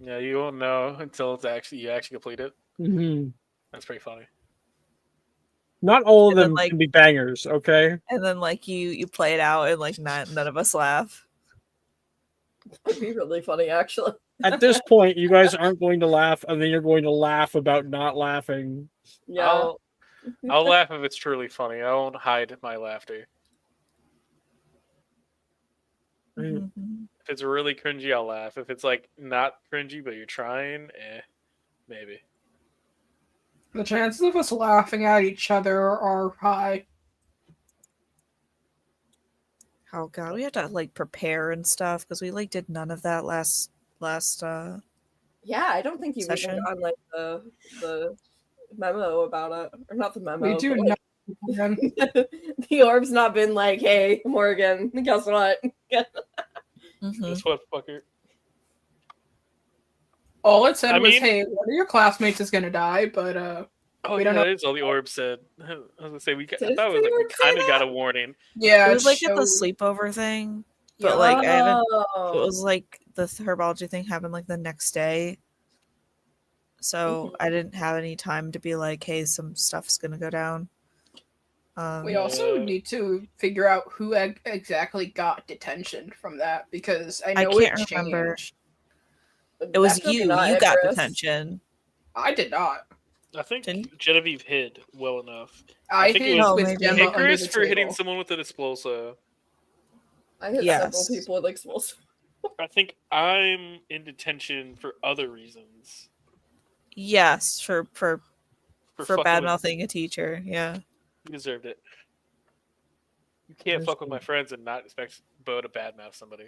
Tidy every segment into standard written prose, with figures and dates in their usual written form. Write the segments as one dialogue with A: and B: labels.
A: Yeah, you won't know until you actually complete it.
B: Hmm.
A: That's pretty funny.
B: Not all of
C: And then
B: them
C: like,
B: can be bangers, okay?
C: you play it out, and like none of us laugh.
D: That'd be really funny, actually.
B: At this point, you guys aren't going to laugh, and then you're going to laugh about not laughing.
D: Yeah.
A: I'll laugh if it's truly funny. I won't hide my laughter. If it's really cringy, I'll laugh. If it's like not cringy but you're trying, maybe.
E: The chances of us laughing at each other are high.
C: Oh god, we have to like prepare and stuff because we like did none of that last.
D: Yeah, I don't think you've
C: Session.
D: even gotten like the memo about it, or not the memo.
E: We do
D: but,
E: not.
D: like, the orb's not been like, "Hey, Morgan, guess what?"
A: Guess what, fucker?
E: All it said
A: I
E: was,
A: mean-
E: "Hey, one of your classmates is gonna die," but
A: Oh,
E: we
A: yeah,
E: don't know.
A: that is all the orb said. I was gonna say I
D: Did
A: thought it was
D: the
A: like we
D: orb say
A: kind of got
D: that?
A: a warning.
E: Yeah,
C: It was like at the
E: showed-
C: sleepover thing,
E: Yeah.
C: but like I haven't.
D: Oh.
C: It was like the herbology thing happened like the next day, so I didn't have any time to be like, "Hey, some stuff's gonna go down."
E: We also need to figure out who exactly got detention from that because I know
C: can't
E: it
C: remember.
E: changed.
C: It was
D: Definitely
C: you.
D: not
C: You got
D: Icarus.
C: detention.
E: I did not.
A: I think
C: Didn't-
A: Genevieve hid well enough.
E: I
A: think it
E: hid
A: was
E: with
C: maybe.
E: Gemma under
A: Icarus
E: the
A: for hitting
E: table.
A: someone with an explosive.
D: I hit
C: Yes.
D: several people with explosives.
A: I think I'm in detention for other reasons.
C: Yes, for
A: fucking
C: bad
A: with-
C: mouthing a teacher. Yeah.
A: You deserved it. You can't fuck with my friends and not expect Bo to badmouth somebody.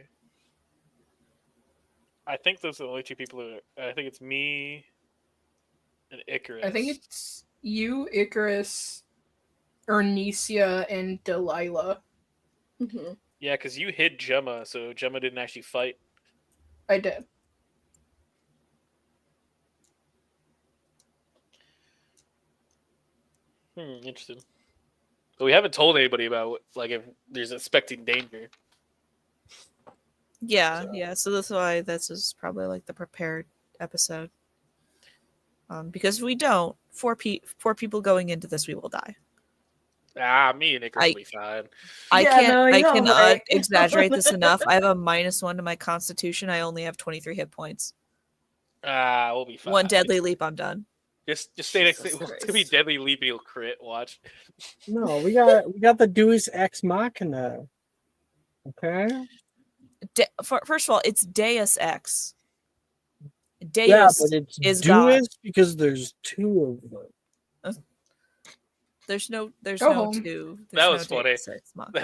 A: I think those are the only two people who. I think it's me and Icarus.
E: I think it's you, Icarus, Ernesia, and Delilah.
D: Mhm.
A: Yeah, because you hid Gemma, so Gemma didn't actually fight.
E: I did.
A: Interesting. But we haven't told anybody about like if there's expecting danger.
C: Yeah,
A: So-
C: yeah. So that's why this is probably like the prepared episode. Because if we don't, four people going into this, we will die.
A: Me and Icarus will be fine.
C: I
D: Yeah,
C: can't.
D: no,
C: I
D: you know,
C: cannot
D: like-
C: exaggerate this enough. I have a -1 to my Constitution. I only have 23 hit points.
A: We'll be fine.
C: One deadly leap, I'm done.
A: Just stay next to
D: Jesus
A: it's gonna be
D: Christ.
A: deadly leap and you'll crit, watch.
B: No, we got the Deus Ex Machina. Okay?
C: First of all, it's Deus Ex. Deus
B: Yeah, but it's
C: is
B: Deus
C: God.
B: because there's two of them.
C: There's no
E: Go home.
C: two. There's
A: That
C: no
A: was funny.
C: Deus Ex Machina.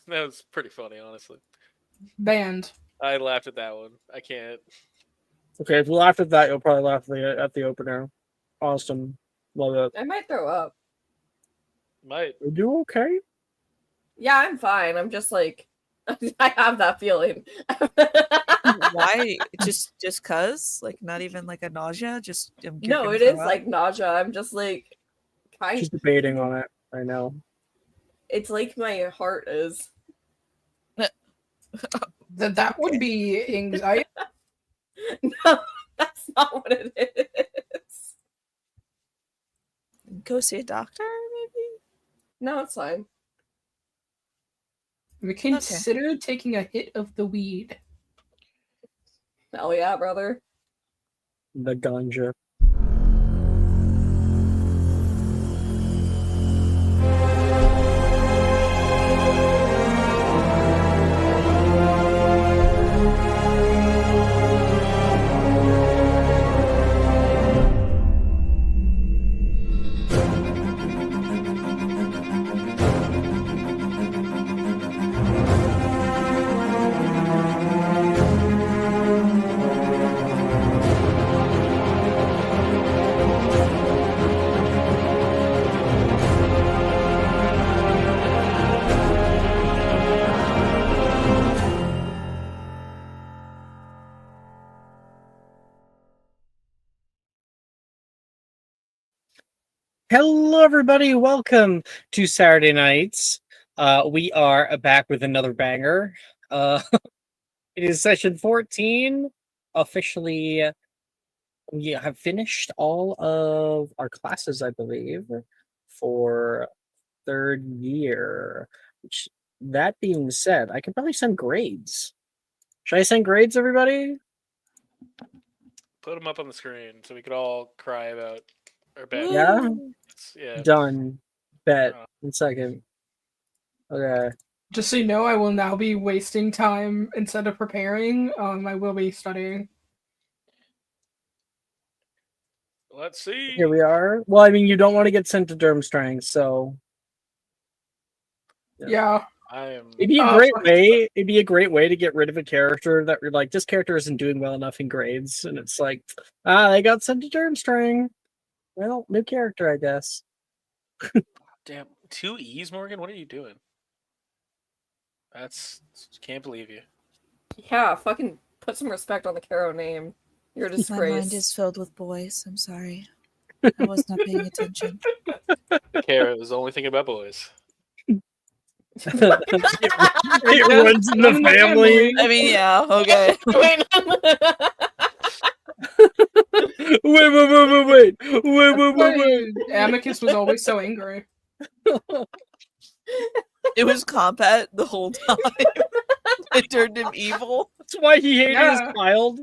A: That was pretty funny, honestly.
E: Banned.
A: I laughed at that one. I can't.
B: Okay, if you laugh at that, you'll probably laugh at the opener. Awesome. Love it.
D: I might throw up.
A: Might.
B: You do okay?
D: Yeah, I'm fine. I'm just like, I have that feeling.
C: Why? Just cause? Like not even like a nausea? Just you're
D: No,
C: gonna
D: it
C: throw
D: is
C: up?
D: like nausea. I'm just like,
B: She's debating on it. I know.
D: it's like my heart is.
E: That would be anxiety.
D: No, that's not what it is.
C: Go see a doctor, maybe?
D: No, it's fine.
E: We consider taking a hit of the weed.
D: Hell yeah, brother.
B: The ganja. Hello, everybody. Welcome to Saturday Nights. We are back with another banger. It is session 14 officially we have finished all of our classes, I believe, for third year. Which, that being said, I can probably send grades. Should I send grades, everybody?
A: Put them up on the screen so we could all cry about our bad.
B: Yeah?
A: grades. Yeah.
B: Done. Bet.
A: Oh.
B: 1 second. Okay.
E: Just so you know, I will now be wasting time instead of preparing. I will be studying.
A: Let's see.
B: Here we are. Well, I mean, you don't want to get sent to Durmstrang, so
E: Yeah.
A: I am.
B: it'd be a
E: Oh,
B: great
E: fuck.
B: way. It'd be a great way to get rid of a character that you're like, this character isn't doing well enough in grades, and it's like, they got sent to Durmstrang. Well, new character, I guess.
A: Damn, 2 E's, Morgan. What are you doing? Can't believe you.
D: Yeah, fucking put some respect on the Caro name. You're a
C: My
D: disgrace.
C: mind is filled with boys. I'm sorry. I was not paying attention.
A: Kara was only thinking about boys.
B: It runs in the family.
C: I mean, yeah, okay.
B: Wait.
E: Amicus was always so angry.
C: It was combat the whole time. It turned him evil.
B: That's why he hated his
E: Yeah.
B: child.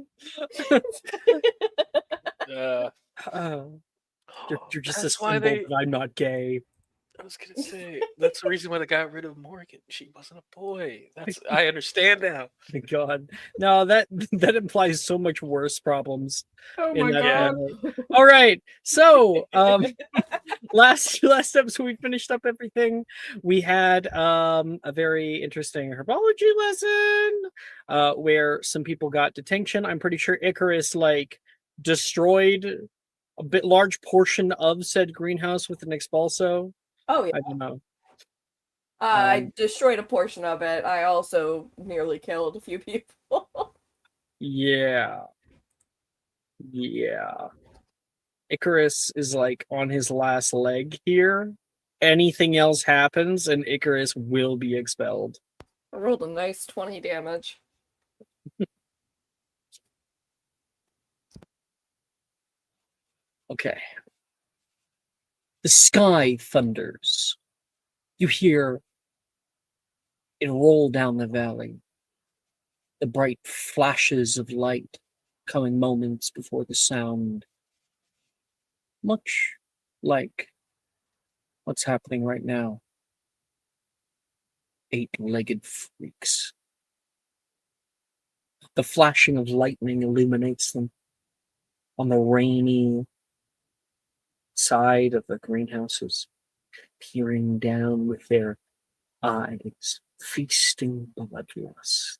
A: Uh,
B: You're just a
A: that's why
B: symbol
A: they.
B: that I'm not gay.
A: I was gonna say that's the reason why they got rid of Morgan. She wasn't a boy. I understand now.
B: My God, no, that implies so much worse problems.
E: Oh
B: in
E: my
B: that
E: god.
B: family. All right, so last episode we finished up everything. We had a very interesting herbology lesson where some people got detention. I'm pretty sure Icarus destroyed a large portion of said greenhouse with an expulso.
D: Oh yeah.
B: I don't know.
D: I destroyed a portion of it. I also nearly killed a few people.
B: Yeah. Icarus is on his last leg here. Anything else happens and Icarus will be expelled.
D: I rolled a nice 20 damage.
B: Okay. The sky thunders. You hear it roll down the valley. The bright flashes of light coming moments before the sound. Much like what's happening right now. 8-legged freaks. The flashing of lightning illuminates them on the rainy side of the greenhouses, peering down with their eyes, feasting bloodlust.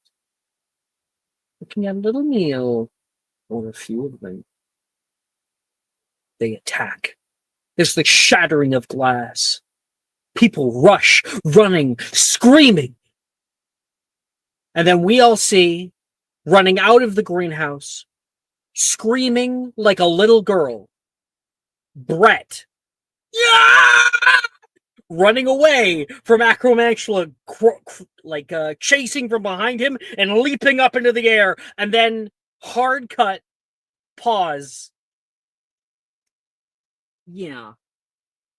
B: Looking at a little meal, or a few of them. They attack. There's the shattering of glass. People rush, running, screaming. And then we all see, running out of the greenhouse, screaming like a little girl, Brett. Yeah! Running away from Acromantula, chasing from behind him and leaping up into the air, and then hard cut, pause. Yeah,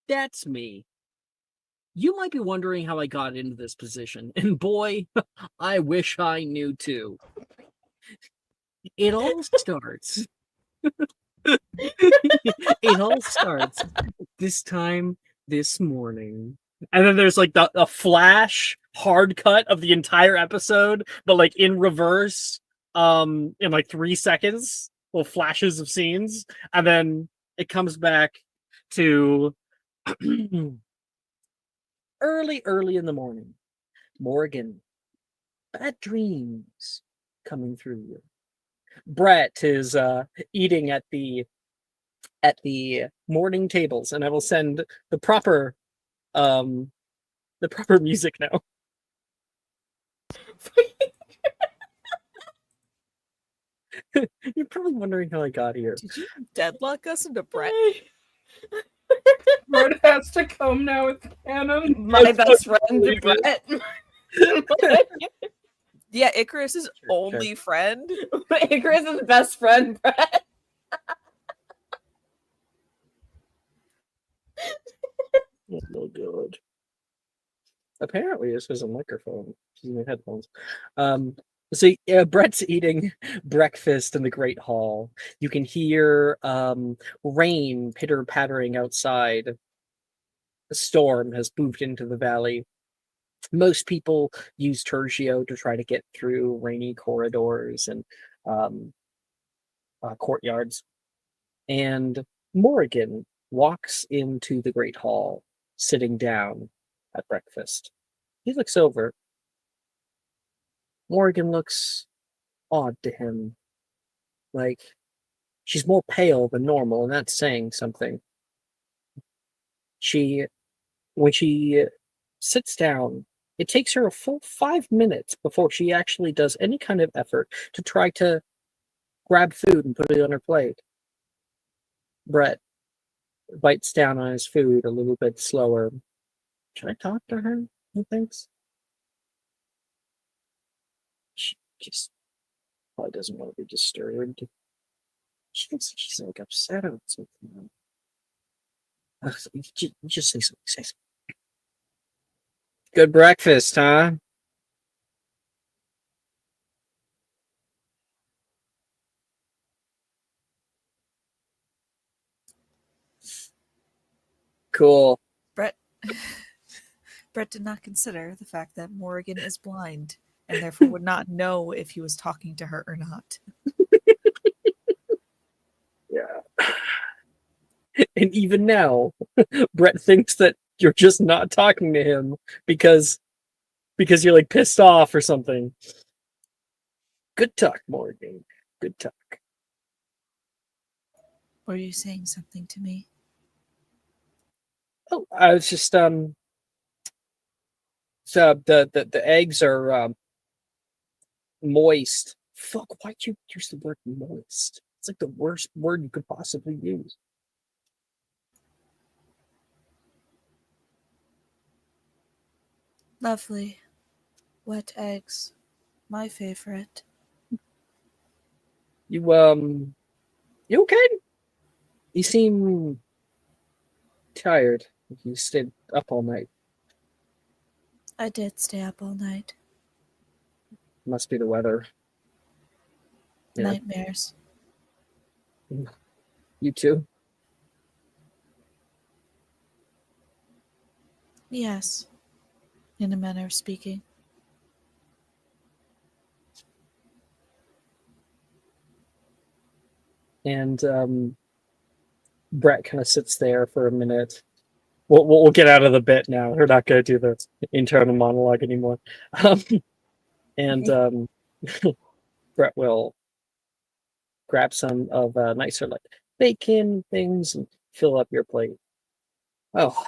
B: that's me. You might be wondering how I got into this position, and boy, I wish I knew too. It all starts. It all starts this time this morning. And then there's a flash hard cut of the entire episode, but in reverse, in 3 seconds, little flashes of scenes, and then it comes back to early in the morning. Morgan, bad dreams coming through you. Brett is eating at the morning tables, and I will send the proper music now. You're probably wondering how I got here.
C: Did you deadlock us into Brett?
E: Brett has to come now with canon.
D: My best friend, Brett.
C: Yeah, Icarus's
B: Sure.
C: only friend.
D: Icarus's best friend, Brett.
B: Oh, good. Apparently, this was a microphone. Using headphones. So Brett's eating breakfast in the Great Hall. You can hear rain pitter pattering outside. A storm has moved into the valley. Most people use Tergio to try to get through rainy corridors and courtyards. And Morrigan walks into the Great Hall, sitting down at breakfast. He looks over. Morrigan looks odd to him. Like, she's more pale than normal, and that's saying something. When she sits down, it takes her a full 5 minutes before she actually does any kind of effort to try to grab food and put it on her plate. Brett bites down on his food a little bit slower. Should I talk to her, he thinks? She just probably doesn't want to be disturbed. She thinks she's like upset about something. Just say something. Say something. Good breakfast, huh? Cool.
C: Brett did not consider the fact that Morrigan is blind and therefore would not know if he was talking to her or not.
B: Yeah. And even now, Brett thinks that you're just not talking to him because you're like pissed off or something. Good talk, Morgan. Good talk.
C: Were you saying something to me?
B: Oh, I was just so the eggs are moist. Fuck, why'd you use the word moist? It's like the worst word you could possibly use.
C: Lovely. Wet eggs. My favorite.
B: You okay? You seem tired. You stayed up all night.
C: I did stay up all night.
B: Must be the weather. Yeah.
C: Nightmares.
B: You too?
C: Yes. In a manner of speaking.
B: And Brett kind of sits there for a minute. We'll get out of the bit now. We're not going to do the internal monologue anymore. And Brett will grab some of nicer like bacon things and fill up your plate. Oh,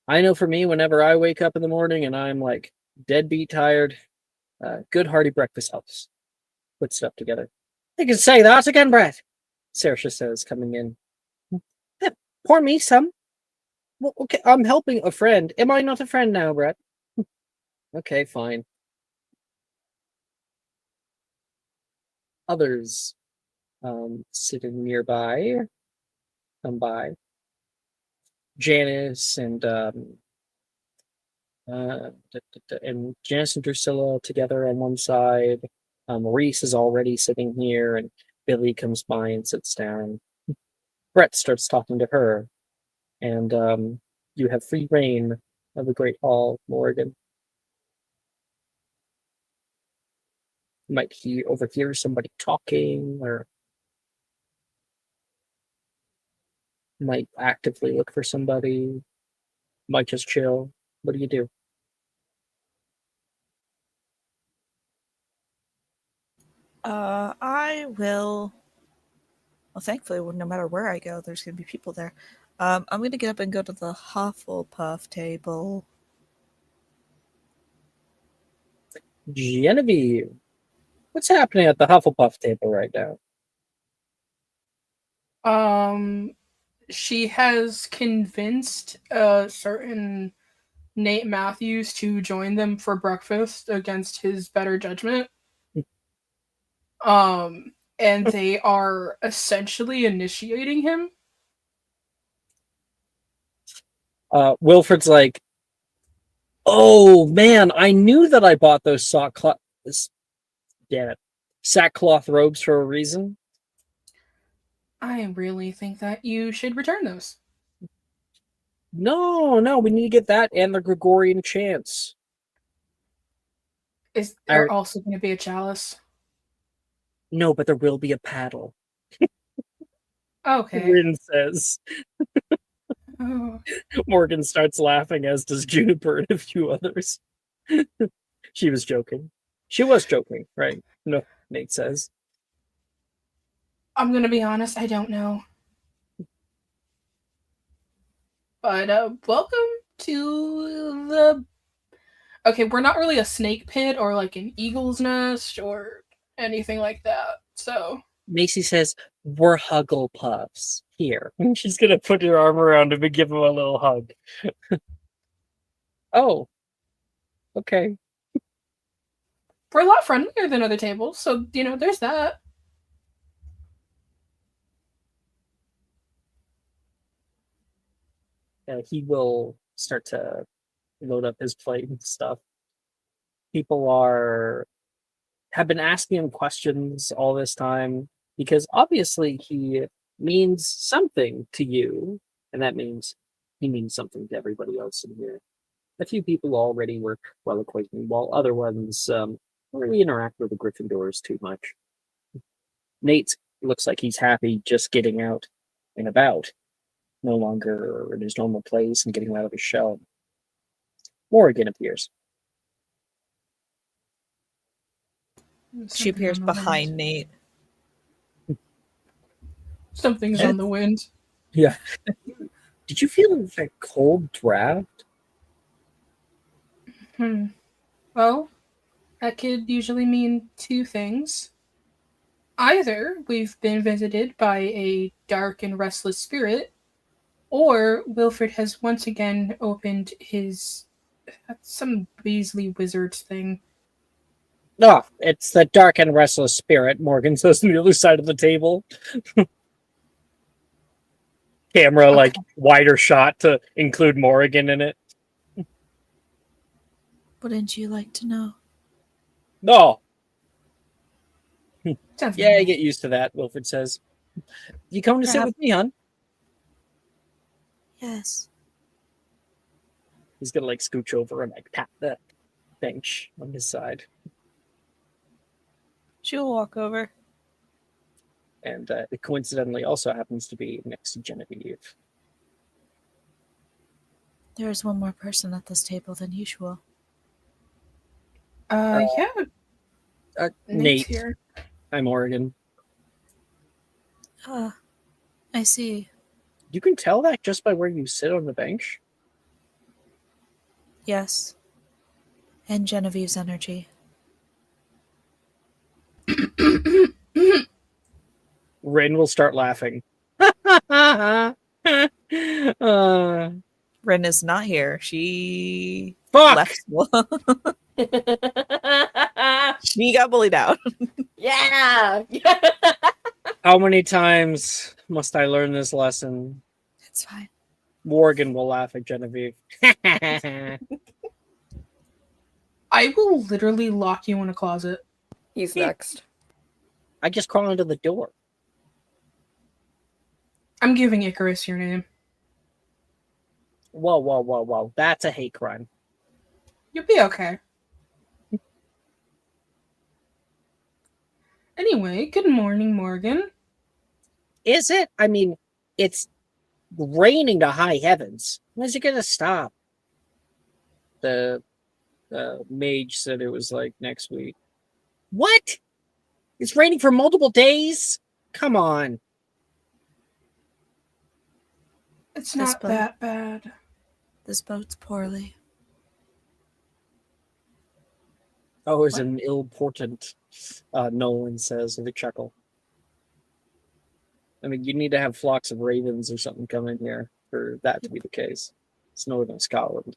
B: I know for me, whenever I wake up in the morning and I'm like deadbeat tired, good hearty breakfast helps. Put stuff together. You can say that again, Brett. Saoirse says, coming in. Pour me some. Well, okay, I'm helping a friend. Am I not a friend now, Brett? Okay, fine. Others sitting nearby come by. Janice and Janice and Drusilla together on one side. Maurice is already sitting here, and Billy comes by and sits down. Brett starts talking to her, and you have free reign of the Great Hall, Morgan. Might he overhear somebody talking, or might actively look for somebody, might just chill. What do you do?
C: I will. Well, thankfully, no matter where I go, there's going to be people there. I'm going to get up and go to the Hufflepuff table.
B: Genevieve, what's happening at the Hufflepuff table right now?
E: She has convinced a certain Nate Matthews to join them for breakfast against his better judgment. And they are essentially initiating him.
B: Wilfred's like, oh man, I knew that I bought those sackcloth robes for a reason.
E: I really think that you should return those.
B: No, we need to get that and the Gregorian chants.
E: Is there also going to be a chalice?
B: No, but there will be a paddle.
E: Okay.
B: Rin says.
E: Oh.
B: Morgan starts laughing, as does Juniper and a few others. She was joking. She was joking, right? No, Nate says.
E: I'm going to be honest, I don't know. But welcome to the... Okay, we're not really a snake pit or like an eagle's nest or anything like that, so...
B: Macy says, we're Hugglepuffs. Here. She's going to put her arm around him and give him a little hug. Oh. Okay.
E: We're a lot friendlier than other tables, so, there's that.
B: He will start to load up his plate and stuff. People have been asking him questions all this time because obviously he means something to you, and that means he means something to everybody else in here. A few people already were well acquainted, while other ones don't really interact with the Gryffindors too much. Nate looks like he's happy just getting out and about, no longer in his normal place and getting out of his shell. Morgan appears.
C: She appears behind Nate.
E: Something's on the wind.
B: Yeah. Did you feel that cold draft?
E: Well, that could usually mean two things. Either we've been visited by a dark and restless spirit, or Wilfred has once again opened his... some Weasley wizards thing.
B: No, it's the dark and restless spirit, Morgan says on the other side of the table. Camera, like, wider shot to include Morgan in it.
C: Wouldn't you like to know?
B: No.
E: Sounds
B: I get used to that, Wilfred says. You coming to sit with me, hon?
C: Yes.
B: He's gonna, like, scooch over and, like, tap the bench on his side.
C: She'll walk over.
B: And it coincidentally also happens to be next to Genevieve.
C: There is one more person at this table than usual.
E: Yeah.
B: Nate.
E: Here.
B: I'm Morgan.
C: I see.
B: You can tell that just by where you sit on the bench?
C: Yes. And Genevieve's energy.
B: Rin will start laughing.
C: Rin is not here. She
B: Fuck!
C: left school. She got bullied out.
D: Yeah.
B: How many times must I learn this lesson?
C: It's fine.
B: Morgan will laugh at Genevieve.
E: I will literally lock you in a closet.
D: He's next.
B: I just crawl into the door.
E: I'm giving Icarus your name.
B: Whoa. That's a hate crime.
E: You'll be okay. Anyway, good morning, Morgan.
B: Is it? I mean, it's raining to high heavens. When's it gonna stop? The mage said it was like next week. What? It's raining for multiple days? Come on.
E: It's not that bad.
C: This boat's poorly.
B: Oh, it's an ill portent, Nolan says with a chuckle. I mean, you need to have flocks of ravens or something come in here for that to be the case. It's northern Scotland.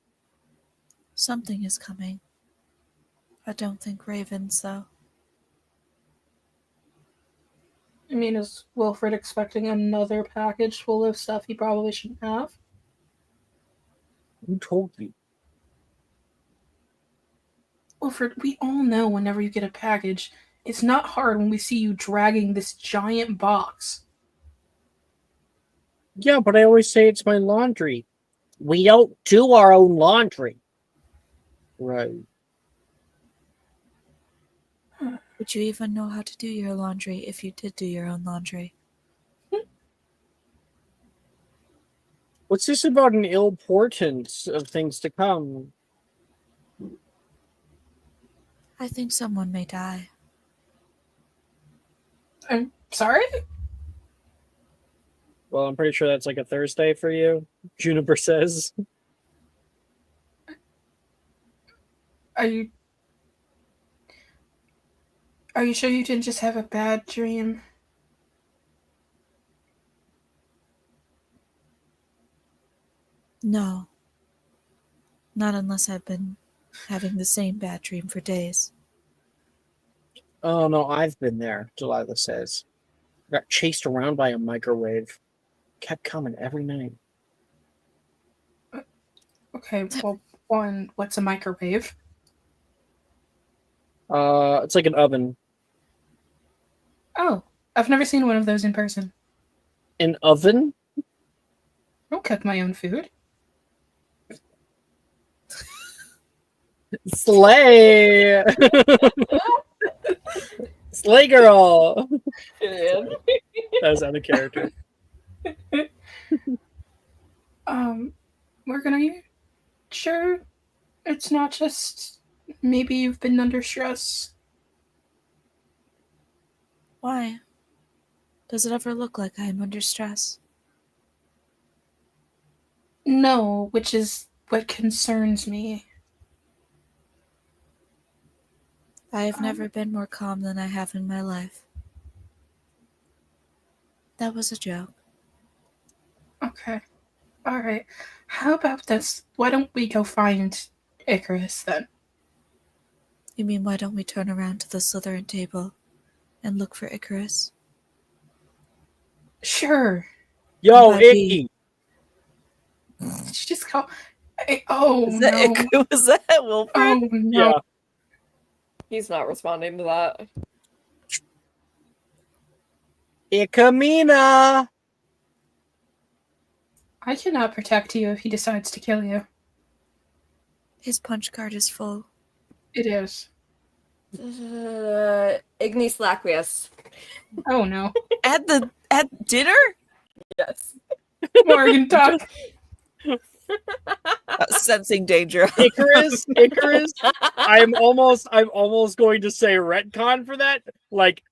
C: Something is coming. I don't think ravens, though.
E: I mean, is Wilfred expecting another package full of stuff he probably shouldn't have?
B: Who told you?
E: Wilfred, we all know whenever you get a package, it's not hard when we see you dragging this giant box.
B: Yeah, but I always say it's my laundry. We don't do our own laundry. Right.
C: Would you even know how to do your laundry if you did do your own laundry?
B: What's this about an ill portent of things to come?
C: I think someone may die.
E: I'm sorry?
B: Well, I'm pretty sure that's like a Thursday for you, Juniper says.
E: Are you sure you didn't just have a bad dream?
C: No. Not unless I've been having the same bad dream for days.
B: Oh no, I've been there, Delilah says. Got chased around by a microwave. Kept coming every night.
E: Okay, well, one, what's a microwave?
B: It's like an oven.
E: Oh, I've never seen one of those in person.
B: An oven?
E: I don't cook my own food.
B: Slay! Slay girl!
D: Period.
B: That was out of character.
E: Morgan, are you sure it's not just maybe you've been under stress?
C: Why? Does it ever look like I am under stress?
E: No, which is what concerns me.
C: I have never been more calm than I have in my life. That was a joke.
E: Okay. Alright. How about this? Why don't we go find Icarus then?
C: You mean why don't we turn around to the Slytherin table and look for Icarus?
E: Sure.
B: Yo,
C: Might be-
B: Icky!
E: Did you just call. Oh
C: Was that
E: no.
C: Icarus? Was that Wilfred?
E: Oh no.
B: Yeah.
D: He's not responding to that.
B: Ikamina!
E: I cannot protect you if he decides to kill you.
C: His punch card is full.
E: It is.
D: Ignis Laquius.
E: Oh no.
C: At dinner?
D: Yes.
E: Morgan, talk.
C: Sensing danger.
B: Icarus? I'm almost going to say retcon for that. Like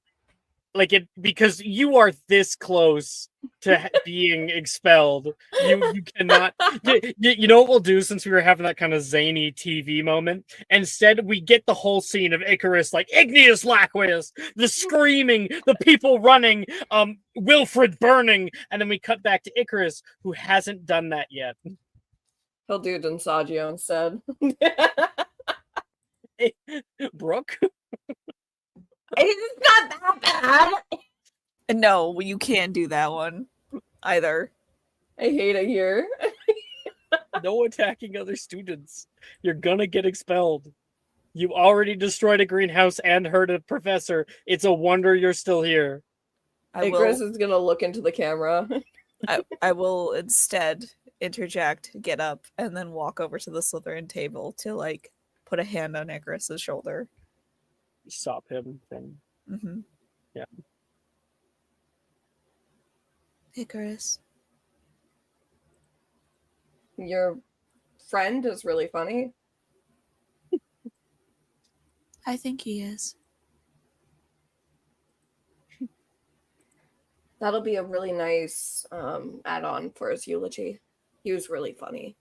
B: it, because you are this close to being expelled. You cannot. You know what we'll do, since we were having that kind of zany TV moment? Instead, we get the whole scene of Icarus, like Igneous Laqueus, the screaming, the people running, Wilfred burning, and then we cut back to Icarus, who hasn't done that yet.
D: He'll do Densagio instead.
B: Brooke?
D: It's not that bad.
C: No, you can't do that one either.
D: I hate it here.
B: No attacking other students. You're gonna get expelled. You already destroyed a greenhouse and hurt a professor. It's a wonder you're still here.
D: Icarus is gonna look into the camera.
C: I will instead interject, get up, and then walk over to the Slytherin table to like put a hand on Icarus's shoulder.
B: Stop him. Thing.
C: Mm-hmm.
B: Yeah.
C: Icarus.
D: Your friend is really funny.
C: I think he is.
D: That'll be a really nice add-on for his eulogy. He was really funny.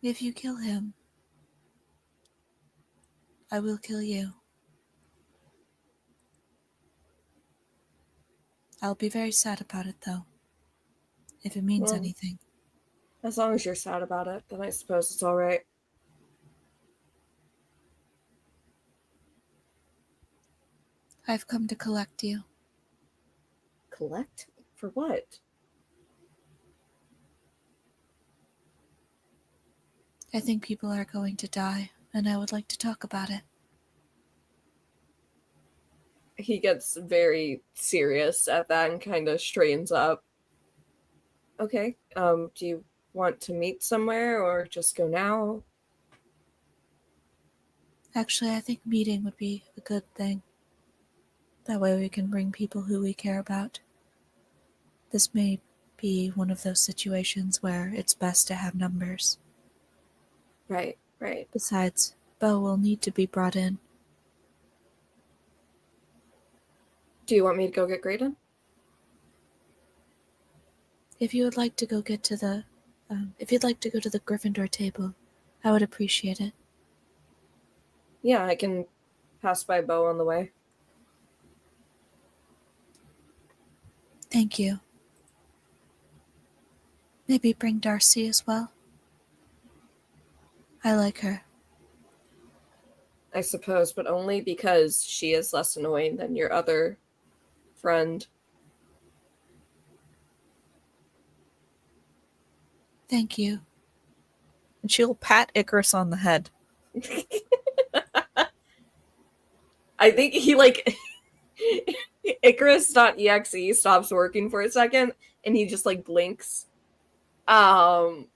C: If you kill him, I will kill you. I'll be very sad about it, though. if it means
D: Well,
C: anything.
D: As long as you're sad about it, then I suppose it's all right.
C: I've come to collect you.
D: Collect? For what?
C: I think people are going to die, and I would like to talk about it.
D: He gets very serious at that and kind of straightens up. Okay, do you want to meet somewhere or just go now?
C: Actually, I think meeting would be a good thing. That way we can bring people who we care about. This may be one of those situations where it's best to have numbers.
D: Right, right.
C: Besides, Bo will need to be brought in.
D: Do you want me to go get Graydon?
C: If you would like to go to the Gryffindor table, I would appreciate it.
D: Yeah, I can pass by Bo on the way.
C: Thank you. Maybe bring Darcy as well. I like her.
D: I suppose, but only because she is less annoying than your other friend.
C: Thank you. And she'll pat Icarus on the head.
D: I think he Icarus.exe stops working for a second and he just blinks. And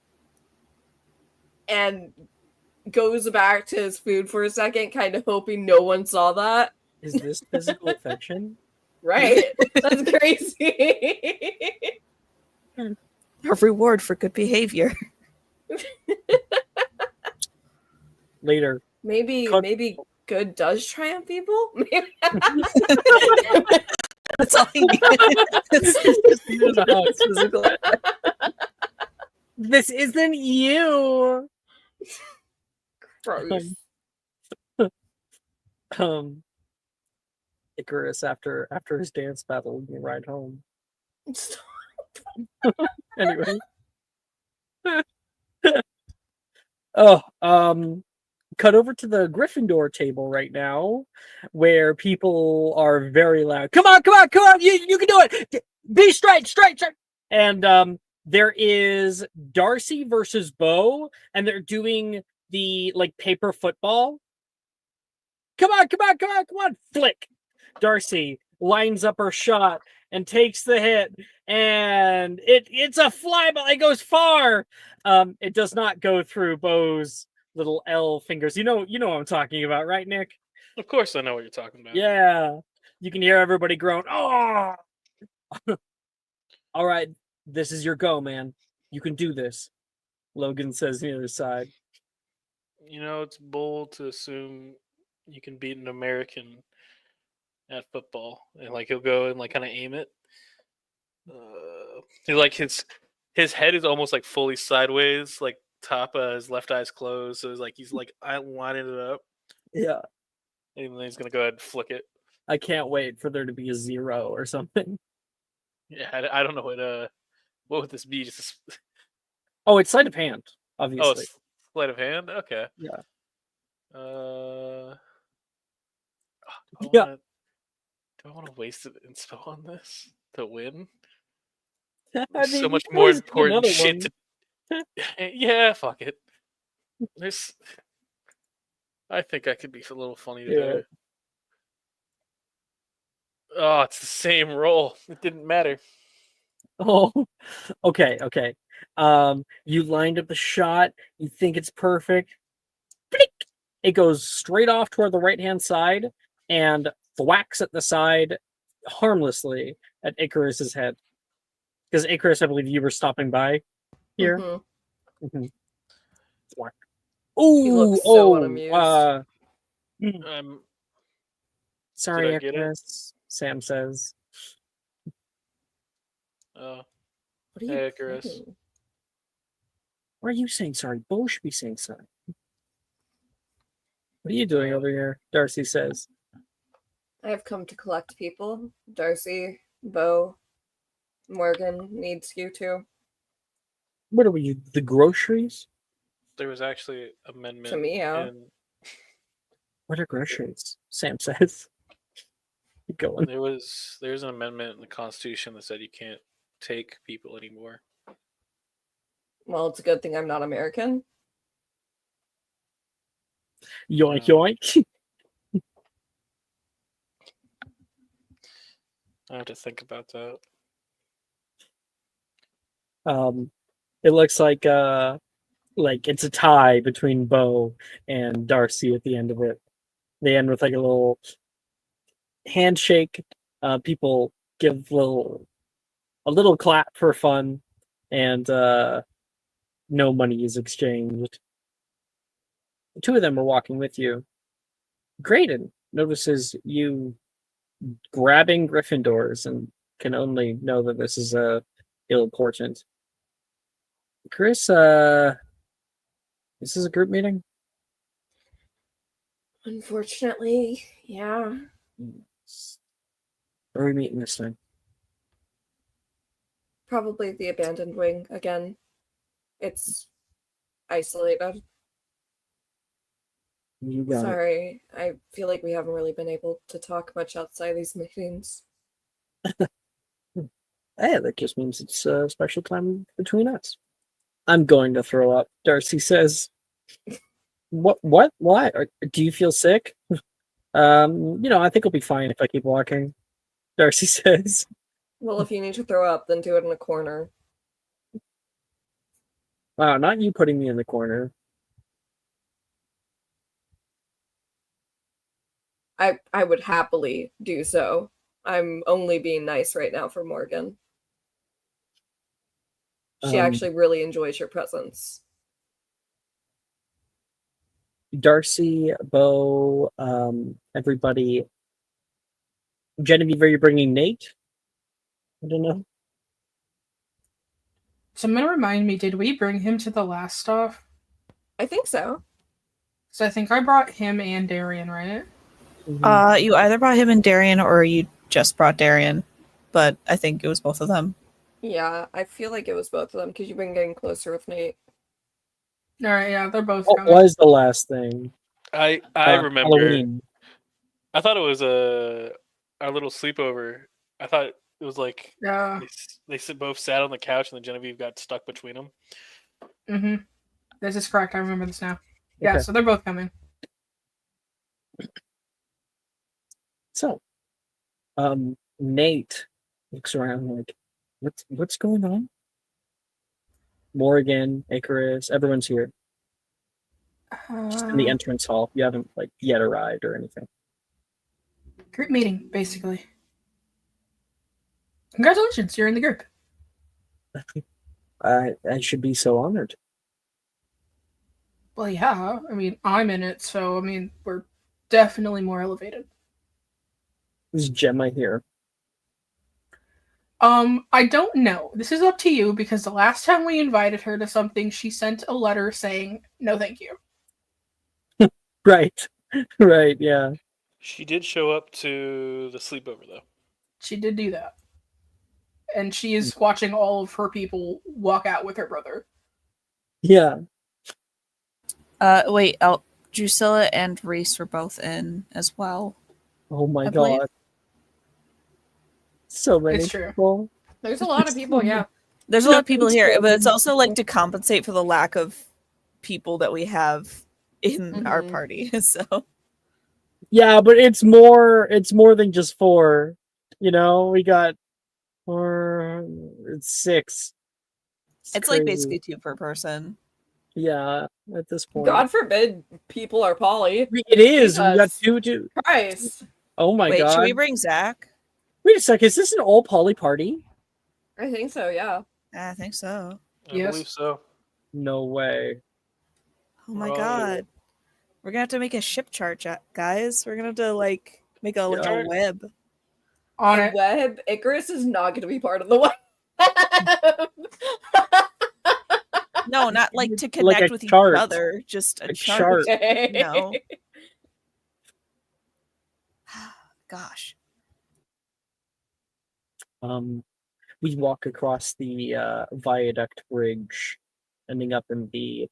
D: goes back to his food for a second, kind of hoping no one saw that.
B: Is this physical affection?
D: Right? That's crazy.
C: A reward for good behavior.
B: Later.
D: Maybe good does triumph evil?
C: That's all he gets.
B: This isn't you.
D: Gross.
B: Icarus after his dance battle, you ride home. Anyway. Cut over to the Gryffindor table right now, where people are very loud. Come on! You can do it! Be straight! And there is Darcy versus Bo, and they're doing the paper football. Come on! Flick! Darcy lines up her shot and takes the hit, and it's a fly ball. It goes far. It does not go through Bo's little L fingers. You know what I'm talking about, right, Nick?
A: Of course I know what you're talking about.
B: Yeah. You can hear everybody groan. Oh! All right, this is your go, man. You can do this. Logan says the other side.
A: It's bold to assume you can beat an American at football, and he'll go and kind of aim it. His head is almost fully sideways, top of his left eye's closed, so he's lining it up.
B: Yeah.
A: And then he's gonna go ahead and flick it.
B: I can't wait for there to be a 0 or something.
A: Yeah, I don't know what would this be? Just
B: Oh, it's sleight of hand, obviously.
A: Oh, it's sleight of hand. Okay.
B: Yeah.
A: Do
B: Yeah.
A: I want to waste an inspo on this to win?
B: I
A: There's
B: mean,
A: so much
B: you can
A: more
B: always do
A: important
B: another
A: shit
B: one.
A: to. Yeah, fuck it. I think I could be a little funny today. Oh, it's the same roll. It didn't matter.
B: Oh, okay. You lined up the shot. You think it's perfect. Blick! It goes straight off toward the right-hand side and thwacks at the side harmlessly at Icarus's head. Because Icarus, I believe you were stopping by here.
D: Mm-hmm.
B: Mm-hmm. Thwack. Ooh,
D: He looks so unamused.
B: Sorry,
A: Did I get it?
B: Icarus, Sam says.
D: What are you
A: Hey, Icarus.
D: doing?
B: Why are you saying sorry? Bo should be saying sorry. What are you doing over here? Darcy says.
D: I have come to collect people. Darcy, Bo, Morgan needs you too.
B: What are we? The groceries?
A: There was actually amendment
D: To me, yeah.
A: in
B: What are groceries? Sam says. Keep going.
A: there's an amendment in the Constitution that said you can't take people anymore.
D: Well, it's a good thing I'm not American.
B: Yoink
A: No.
B: yoink.
A: I have to think about that.
B: It looks like it's a tie between Bo and Darcy at the end of it. They end with like a little handshake. People give a little clap for fun, and no money is exchanged. The two of them are walking with you. Graydon notices you grabbing Gryffindors and can only know that this is ill-portent. Chris, this is a group meeting?
D: Unfortunately, yeah.
B: Where are we meeting this time?
D: Probably the abandoned wing again. It's isolated.
B: You got it.
D: Sorry, I feel like we haven't really been able to talk much outside these meetings.
B: Hey, that just means it's a special time between us. I'm going to throw up, Darcy says. What? Why? Do you feel sick? I think I'll be fine if I keep walking, Darcy says.
D: Well, if you need to throw up, then do it in a corner.
B: Wow, not you putting me in the corner.
D: I would happily do so. I'm only being nice right now for Morgan. She actually really enjoys your presence.
B: Darcy, Bo, everybody. Genevieve, are you bringing Nate? I don't know.
E: Someone remind me, did we bring him to the last stop?
D: I think so.
E: So I think I brought him and Darian, right?
B: Mhm.
C: You either brought him and Darian, or you just brought Darian, but I think it was both of them.
D: Yeah, I feel like it was both of them because you've been getting closer with Nate.
E: All right, yeah, they're both
B: What
E: coming.
B: was the last thing?
A: I remember.
B: Halloween.
A: I thought it was our little sleepover. I thought it was like
E: Yeah.
A: they both sat on the couch and then Genevieve got stuck between them.
E: Mm-hmm. This is correct. I remember this now. Yeah,
B: Okay.
E: so they're both coming.
B: So, Nate looks around like, what's going on? Morgan, Icarus, everyone's here. Just in the entrance hall. You haven't yet arrived or anything.
E: Group meeting, basically. Congratulations, you're in the group.
B: I should be so honored.
E: Well, yeah. I mean, I'm in it, so I mean, we're definitely more elevated.
B: Is Gemma here?
E: I don't know. This is up to you because the last time we invited her to something, she sent a letter saying no, thank you.
B: Right. Right, yeah.
A: She did show up to the sleepover though.
E: She did do that. And she is watching all of her people walk out with her brother.
B: Yeah.
C: Wait, Drusilla and Reese were both in as well.
B: Oh my
C: I believe.
B: god. So many
E: It's true.
B: people.
D: There's a lot of people, yeah.
C: There's a lot of people here, but it's also like to compensate for the lack of people that we have in our party. So
B: Yeah, but it's more than just 4. We got 4, it's 6.
C: it's like basically 2 per person.
B: Yeah, at this point.
D: God forbid people are poly.
B: It is. We got
D: Jesus
B: 2.
D: Christ.
B: Oh my
C: Wait,
B: god.
C: should we bring Zach?
B: Wait a sec, is this an all poly party?
D: I think so, yeah.
C: I think so.
A: I
E: Yes.
A: believe so.
B: No way.
C: Oh my
A: Oh.
C: god. We're gonna have to make a ship chart, guys. We're gonna have to make a web.
E: On
D: The
E: it.
D: web, Icarus is not going to be part of the web.
C: No, not to
B: Like
C: connect
B: a
C: with
B: chart.
C: each other. Just a
B: A
C: chart.
B: chart.
C: No. Gosh.
B: We walk across the viaduct bridge, ending up in the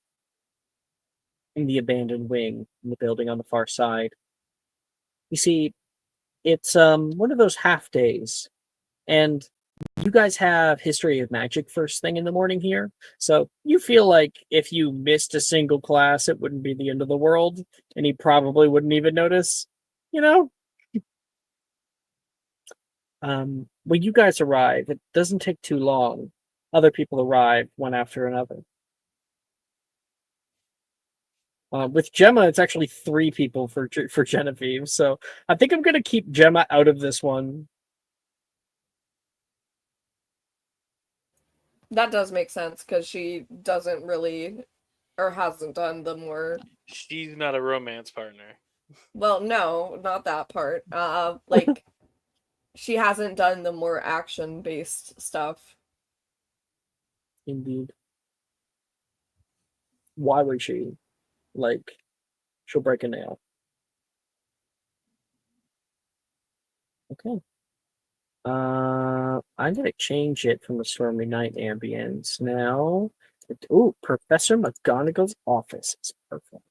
B: abandoned wing in the building on the far side. You see, it's one of those half days, and you guys have history of magic first thing in the morning here, so you feel like if you missed a single class, it wouldn't be the end of the world, and he probably wouldn't even notice, you know? When you guys arrive, it doesn't take too long. Other people arrive one after another. With Gemma, it's actually 3 people for Genevieve, so I think I'm gonna keep Gemma out of this one.
D: That does make sense because she doesn't really, or hasn't done the more.
A: She's not a romance partner.
D: Well, no, not that part. Like she hasn't done the more action-based stuff.
B: Indeed. Why would she? Like, she'll break a nail. Okay. I'm gonna change it from the stormy night ambience now. Ooh, Professor McGonagall's office is perfect.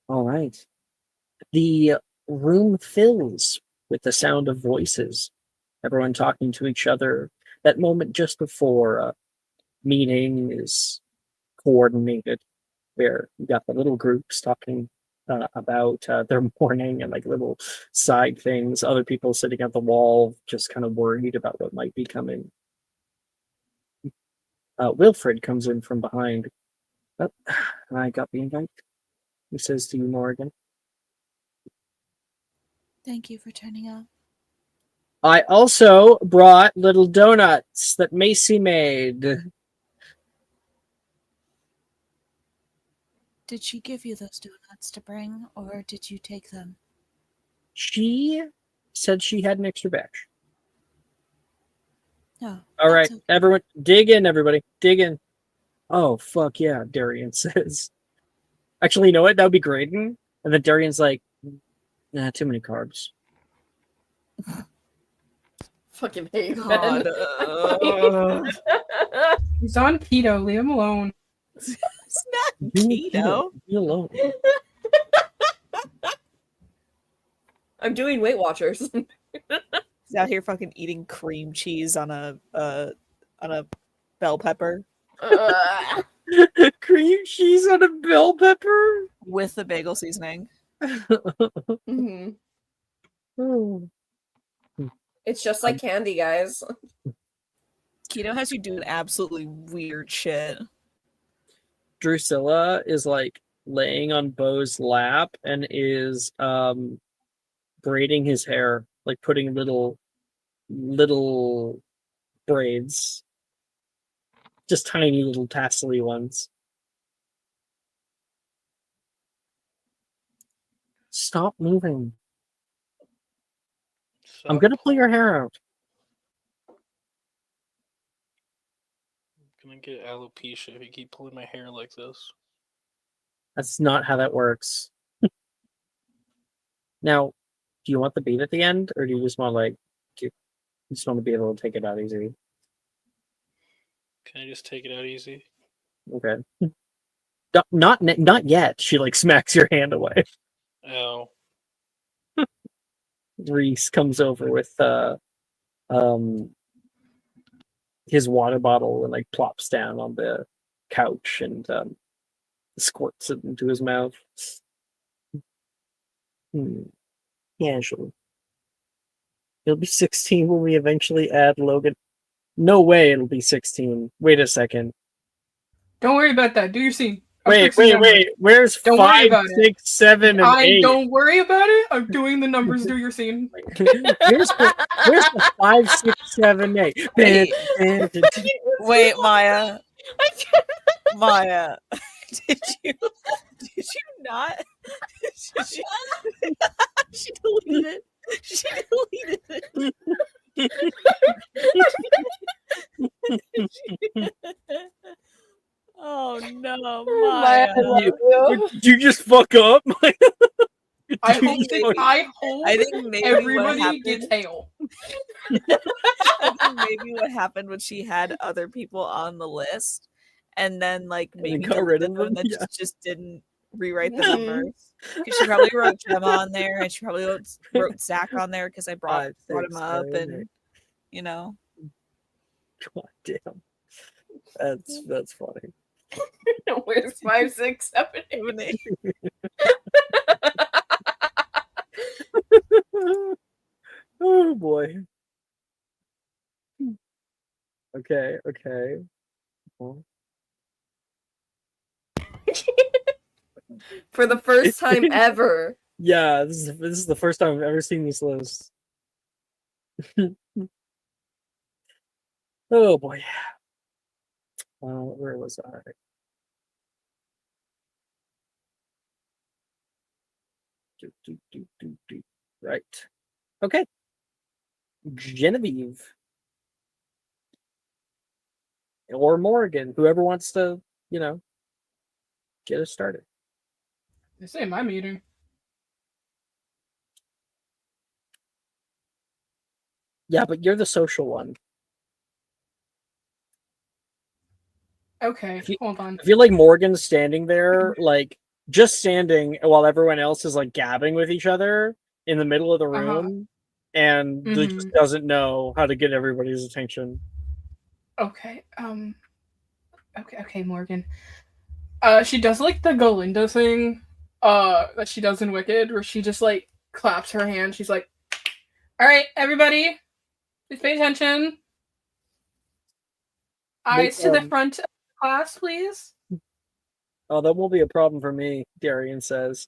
B: All right. The room fills with the sound of voices, everyone talking to each other. That moment just before a meeting is coordinated, where you got the little groups talking about their morning and like little side things. Other people sitting at the wall, just kind of worried about what might be coming. Wilfred comes in from behind. Oh, I got the invite. He says to you, Morgan.
C: Thank you for turning up.
B: I also brought little donuts that Macy made.
C: Did she give you those donuts to bring, or did you take them?
B: She said she had an extra batch.
C: No.
B: All right,
C: okay.
B: everyone, dig in, everybody. Dig in. Oh, fuck yeah, Darian says. Actually, you know what? That would be great. And then Darian's like, nah, too many carbs.
D: Fucking hate
F: God.
D: Ben.
E: He's on keto. Leave him alone.
F: It's not
B: Be
F: keto.
B: alone.
D: I'm doing Weight Watchers.
F: He's out here fucking eating cream cheese on a bell pepper
B: Cream cheese on a bell pepper?
F: with the bagel seasoning.
D: Mm-hmm.
B: Oh.
D: It's just like candy, guys.
F: Keto has you doing absolutely weird shit.
B: Drusilla is like laying on Bo's lap and is braiding his hair, like putting little braids, just tiny little tassely ones. Stop moving. I'm gonna pull your hair out.
A: I'm gonna get alopecia if you keep pulling my hair like this.
B: That's not how that works. Now, do you want the beat at the end, or do you just want to be able to take it out easy?
A: Can I just take it out easy?
B: Okay. Not yet. She like smacks your hand away.
A: Oh.
B: Reese comes over with his water bottle and like plops down on the couch and squirts it into his mouth. Casual. He'll be 16 when we eventually add Logan. No way it'll be 16. Wait a second.
E: Don't worry about that. Do your scene.
B: Wait. Where's
E: Don't worry
B: 5,
E: about it.
B: 6, 7, and 8?
E: Don't worry about it. I'm doing the numbers. Do your scene.
B: Where's the 5, 6, 7, 8?
F: Wait, Maya. Maya. Did you not? She deleted it. She deleted it. Oh no. no,
D: Maya, I
F: Maya.
D: love you.
B: Did you just fuck up? Did
E: I
B: you
E: hope
B: just
E: that
B: fuck-
E: I hope
F: I think maybe what
E: everybody gets
F: happened.
E: hail.
F: I think maybe what happened was she had other people on the list, and then like
B: And then
F: maybe
B: got rid
F: deleted
B: of
F: them and
B: them?
F: then
B: Yeah.
F: just didn't rewrite the
D: Mhm.
F: numbers. Because she probably wrote Gemma on there, and she probably wrote Zach on there because I brought
B: 5,
F: him
B: 6,
F: up,
B: 7,
F: and you know.
B: God damn. That's funny.
D: Where's 5, 6, 7, 8?
B: Oh boy. Okay. Well,
D: For the first time ever.
B: yeah, this is the first time I've ever seen this list. Oh boy. Where was I? Right. Okay. Genevieve. Or Morgan. Whoever wants to, get us started.
E: This ain't my meeting.
B: Yeah, but you're the social one.
E: Okay,
B: If you-
E: hold on.
B: I feel like Morgan's standing there, like just standing while everyone else is like gabbing with each other in the middle of the room, and they just doesn't know how to get everybody's attention.
E: Okay, okay, Morgan. She does like the Galinda thing, that she does in Wicked, where she just like claps her hand. She's like, "All right, everybody, please pay attention. Eyes to the front of the class, please."
B: Oh, that won't be a problem for me, Darian says.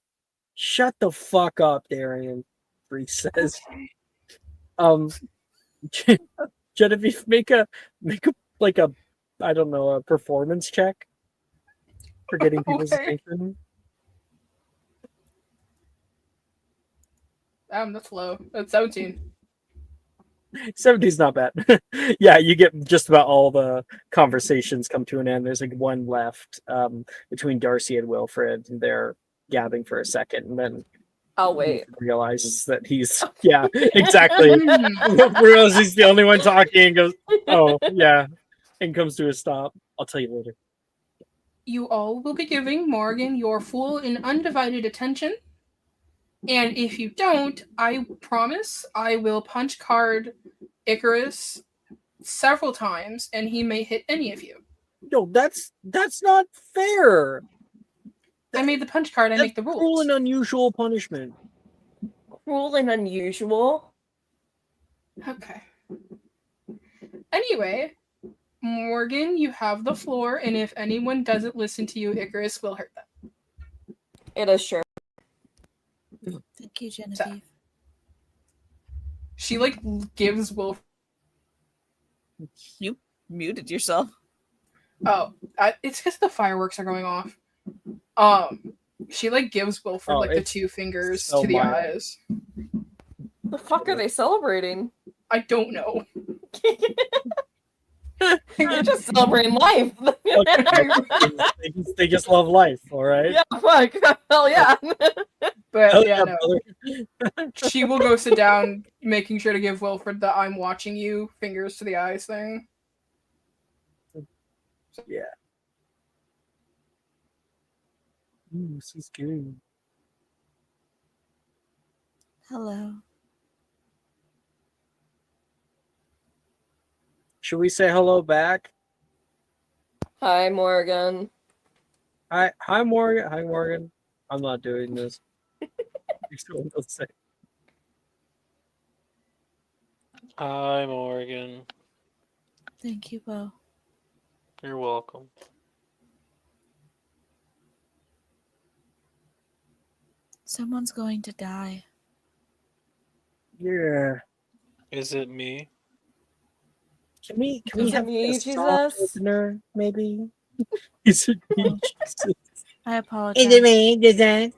B: Shut the fuck up, Darian, Bree says. Genevieve, make a like a I don't know, a performance check for getting people's
E: Okay.
B: attention.
E: That's low. That's 17.
B: 70's not bad. Yeah, you get just about all the conversations come to an end. There's like one left between Darcy and Wilfred, and they're gabbing for a second, and then
D: I'll wait.
B: realizes that he's exactly. Realizes he's the only one talking and goes, "Oh yeah," and comes to a stop. I'll tell you later.
E: You all will be giving Morgan your full and undivided attention. And if you don't, I promise I will punch card Icarus several times and he may hit any of you.
B: No, that's not fair.
E: I made the punch card, I make the rules.
B: Cruel and unusual punishment.
D: Cruel and unusual.
E: Okay. Anyway, Morgan, you have the floor, and if anyone doesn't listen to you, Icarus will hurt them.
D: It is sure.
C: Thank you, Genevieve.
E: She like gives Wolf.
F: You muted yourself.
E: Oh, it's because the fireworks are going off. She like gives Wilfred like the two fingers
B: so
E: to the
B: mild.
E: eyes.
D: The fuck are they celebrating?
E: I don't know.
D: They're just celebrating life.
B: They just love life, all right?
D: Yeah, fuck. Hell yeah.
E: But
B: Hell
E: yeah,
B: yeah,
E: no. She will go sit down, making sure to give Wilfred the "I'm watching you" fingers to the eyes thing.
B: Yeah. Ooh, so scary.
C: Hello.
B: Should we say hello back?
D: Hi, Morgan.
B: Hi, Morgan. Hi, Morgan. I'm not doing this. Let's say.
A: Hi, Morgan.
C: Thank you, Bo.
A: You're welcome.
C: Someone's going to die.
B: Yeah.
A: Is it me?
B: Can we
D: Is it
B: have
D: me,
B: a soft
D: Jesus?
B: opener, maybe? Is it me, Jesus?
C: I apologize.
B: Is it me, Jesus?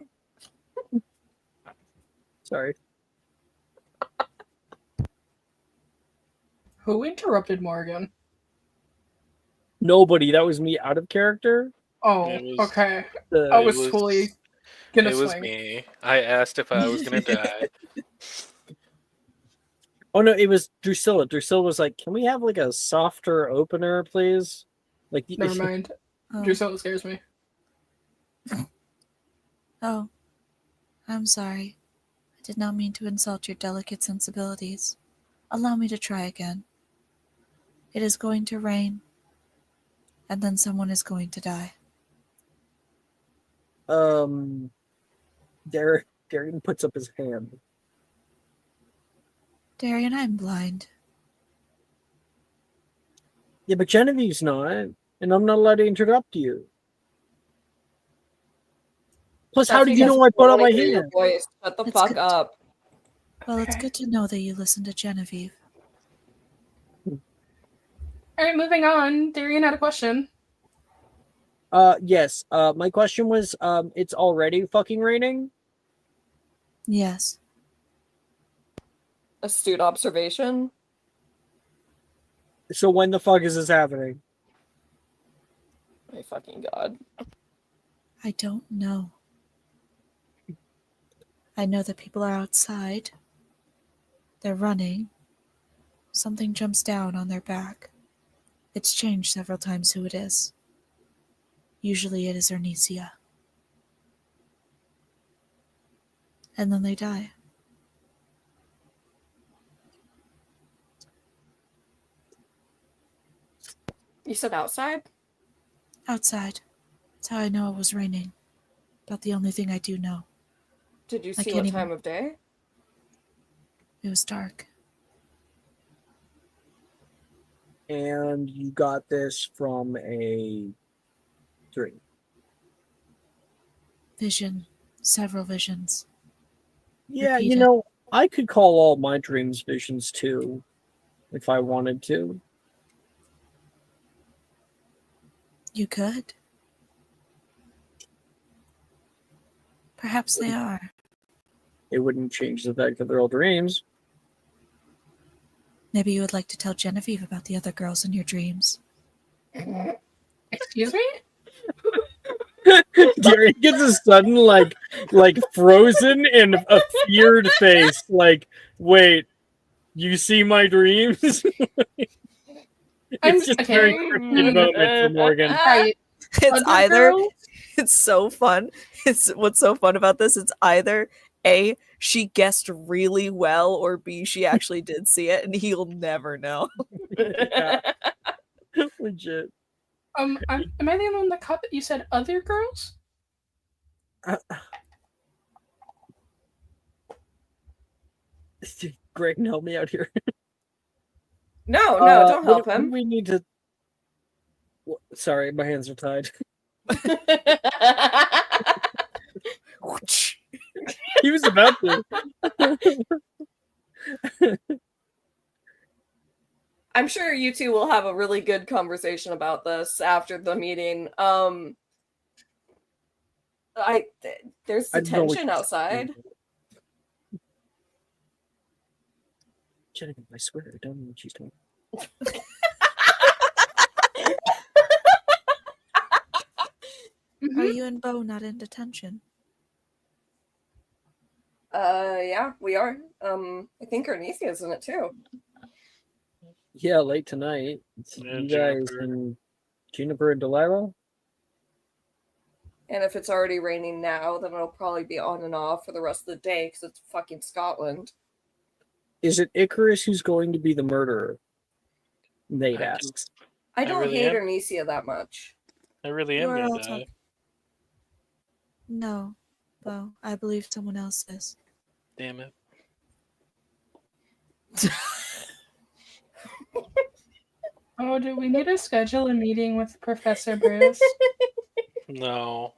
B: Sorry.
E: Who interrupted Morgan?
B: Nobody. That was me out of character.
E: Oh,
A: It was.
E: okay. I
A: It
E: was
A: was.
E: fully gonna
A: It was
E: swing.
A: me. I asked if I was gonna die.
B: Oh no, it was Drusilla. Drusilla was like, "Can we have like a softer opener, please?" Like,
E: Never mind.
C: Oh,
E: Drusilla scares me.
C: oh, I'm sorry. I did not mean to insult your delicate sensibilities. Allow me to try again. It is going to rain, and then someone is going to die.
B: um, Darian puts up his hand.
C: Darian, I'm blind.
B: Yeah, but Genevieve's not, and I'm not allowed to interrupt you. Plus, how
D: That's
B: did you
D: because
B: know I
D: we
B: put
D: don't
B: up
D: want
B: my
D: to hear your
B: hand?
D: voice. Shut the
C: It's
D: fuck
C: good.
D: up.
C: Well, it's
E: Okay.
C: good to know that you listen to Genevieve.
E: Alright, moving on. Darian had a question.
B: Yes. My question was, it's already fucking raining.
C: Yes.
D: Astute observation.
B: So when the fuck is this happening?
D: My fucking god.
C: I don't know. I know that people are outside. They're running. Something jumps down on their back. It's changed several times who it is. Usually it is Ernesia. And then they die.
D: You said outside?
C: Outside. That's how I know it was raining. About the only thing I do know.
D: Did you
C: I
D: see
C: can't
D: what
C: even-
D: time of day?
C: It was dark.
B: And you got this from a dream.
C: Vision. Several visions.
B: Yeah,
C: Repeated.
B: I could call all my dreams visions too, if I wanted to.
C: You could. Perhaps they are.
B: It wouldn't change the fact that they're all dreams.
C: Maybe you would like to tell Genevieve about the other girls in your dreams.
E: Excuse me?
B: Gary gets a sudden like frozen and a feared face. Like, wait, you see my dreams? It's just a very cryptic moment for Morgan.
E: Right.
F: It's
E: Other
F: either
E: girls?
F: it's so fun. It's what's so fun about this. It's either A, she guessed really well, or B, she actually did see it, and he'll never know.
B: Yeah, legit.
E: Am I the only one that caught that you said other girls?
B: Greg, help me out here.
D: No, don't help
B: what do
D: him.
B: we need to. Sorry, my hands are tied. He was about to.
D: I'm sure you two will have a really good conversation about this after the meeting. There's
B: I don't know what
D: detention
B: she's
D: outside.
B: saying. Genevieve, I swear, I don't know what she's talking.
C: Are you and Bo not in detention?
D: Yeah, we are. I think Arnesia's in it too.
B: Yeah, late tonight. It's
A: Yeah,
B: you guys
A: Juniper.
B: and Juniper and Delilah.
D: And if it's already raining now, then it'll probably be on and off for the rest of the day because it's fucking Scotland.
B: Is it Icarus who's going to be the murderer? Nate asks.
D: I don't
A: really
D: hate
A: am.
D: Arnesia that much.
A: I really
C: You
A: am
C: are
A: gonna
C: all
A: die.
C: talk- No, Bo. I believe someone else is.
A: Damn it.
E: Oh, do we need to schedule a meeting with Professor Bruce?
A: No.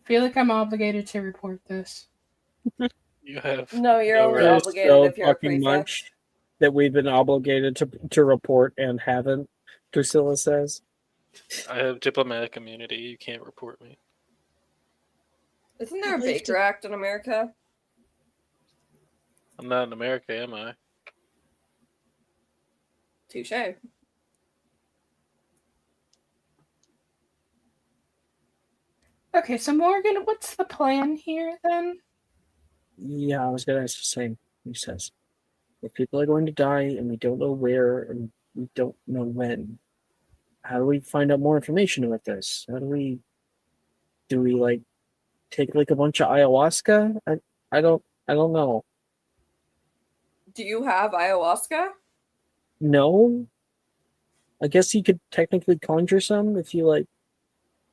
E: Feel like I'm obligated to report this.
A: You have
D: No, you're
A: no
D: only
A: right.
D: obligated
B: so
D: if you're a
B: fucking
D: prefect.
B: much that we've been obligated to report and haven't, Drusilla says.
A: I have diplomatic immunity. You can't report me.
D: Isn't there a
C: I believe
D: Baker Act in America?
A: I'm not in America, am I?
D: Touche.
E: Okay, so Morgan, what's the plan here then?
B: Yeah, I was gonna ask the same. He says, if people are going to die and we don't know where and we don't know when, how do we find out more information about this? How do we like take like a bunch of ayahuasca? I don't know.
D: Do you have ayahuasca?
B: No, I guess you could technically conjure some if you like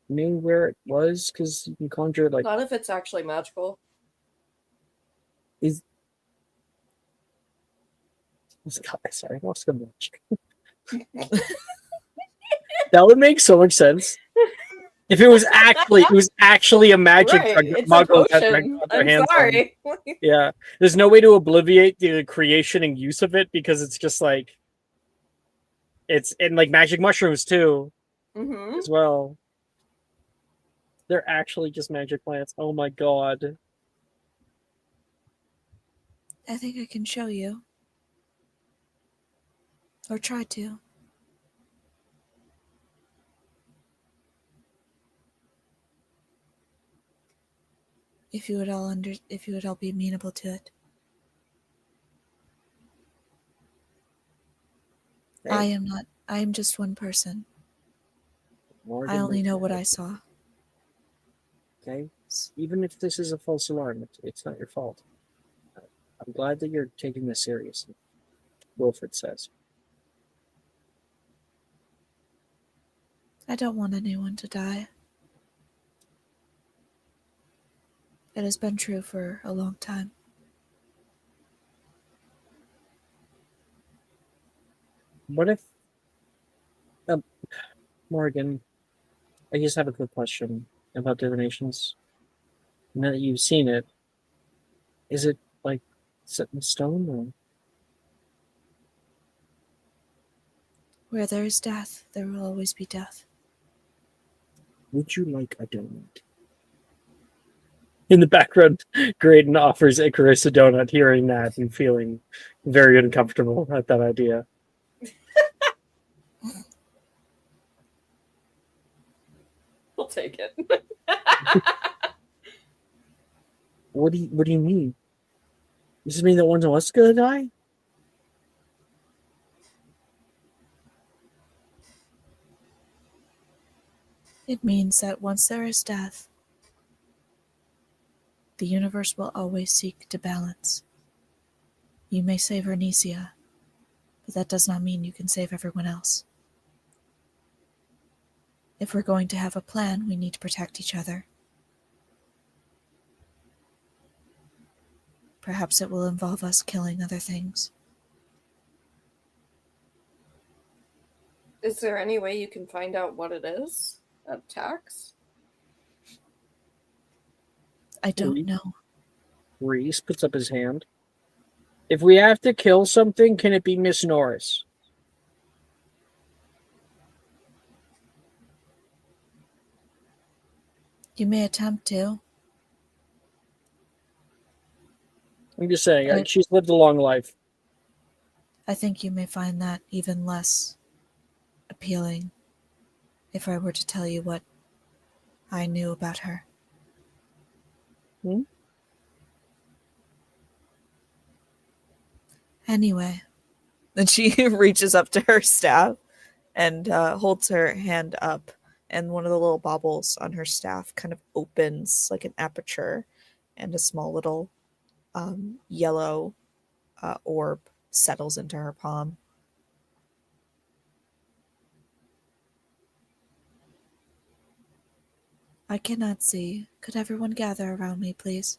B: knew where it was, because you can conjure like
D: Not if it's actually magical.
B: is sorry, ayahuasca magic. That would make so much sense. If it was actually a magic
D: Right,
B: drug
D: it's a
B: muggles had their
D: potion.
B: their
D: I'm
B: hands on.
D: sorry.
B: Yeah, there's no way to obliviate the creation and use of it because it's just like it's in like magic mushrooms too
D: Mm-hmm.
B: as well. They're actually just magic plants. Oh my god.
C: I think I can show you. Or try to. If you would all be amenable to it. I am just one person. I only know what I saw.
B: Okay, even if this is a false alarm, it's not your fault. I'm glad that you're taking this seriously. Wilfred says.
C: I don't want anyone to die. It has been true for a long time.
B: What if, Morgan, I just have a quick question about divinations. Now that you've seen it, is it like set in stone or?
C: Where there is death, there will always be death.
B: Would you like a donut? In the background, Graydon offers Icarus a donut, hearing that and feeling very uncomfortable at that idea.
D: We'll take it.
B: What do you mean? Does this mean that one of us is gonna die?
C: It means that once there is death, the universe will always seek to balance. You may save Vernesia, but that does not mean you can save everyone else. If we're going to have a plan, we need to protect each other. Perhaps it will involve us killing other things.
D: Is there any way you can find out what it is at tax?
C: I don't know.
B: Reese puts up his hand. If we have to kill something, can it be Miss Norris?
C: You may attempt to.
B: I'm just saying, she's lived a long life.
C: I think you may find that even less appealing if I were to tell you what I knew about her. Anyway.
F: Then she reaches up to her staff and holds her hand up, and one of the little baubles on her staff kind of opens like an aperture, and a small little yellow orb settles into her palm.
C: I cannot see. Could everyone gather around me, please?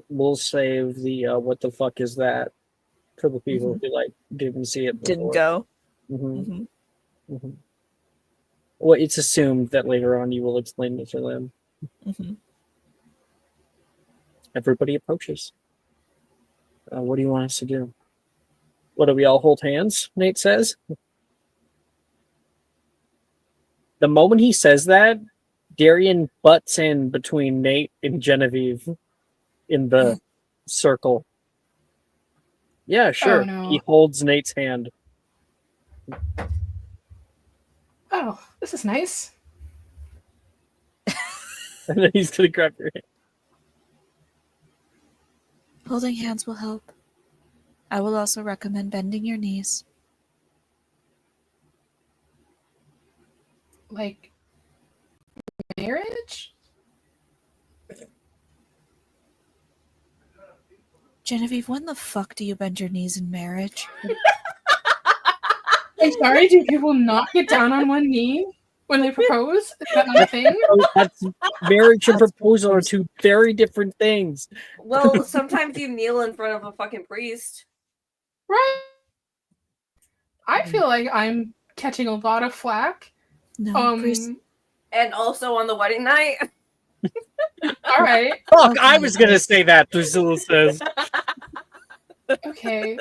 B: We'll save the what the fuck is that for the people who like didn't see it before.
F: Didn't go.
B: Well, it's assumed that later on you will explain it to them. Everybody approaches. What do you want us to do? What, do we all hold hands? Nate says. The moment he says that, Darian butts in between Nate and Genevieve in the circle. Yeah, sure.
E: Oh, no.
B: He holds Nate's hand.
E: Oh, this is nice.
B: And then he's gonna grab your hand.
C: Holding hands will help. I will also recommend bending your knees.
E: Like marriage?
C: Genevieve, when the fuck do you bend your knees in marriage?
E: I'm sorry, do people not get down on one knee when they propose? Is that not a thing?
B: Oh, that's marriage and proposal are two very different things.
D: Well, sometimes you kneel in front of a fucking priest.
E: Right. I feel like I'm catching a lot of flack.
C: No, priest.
D: And also on the wedding night.
E: All right.
B: Fuck, I was gonna say that, Drusilla says.
E: Okay.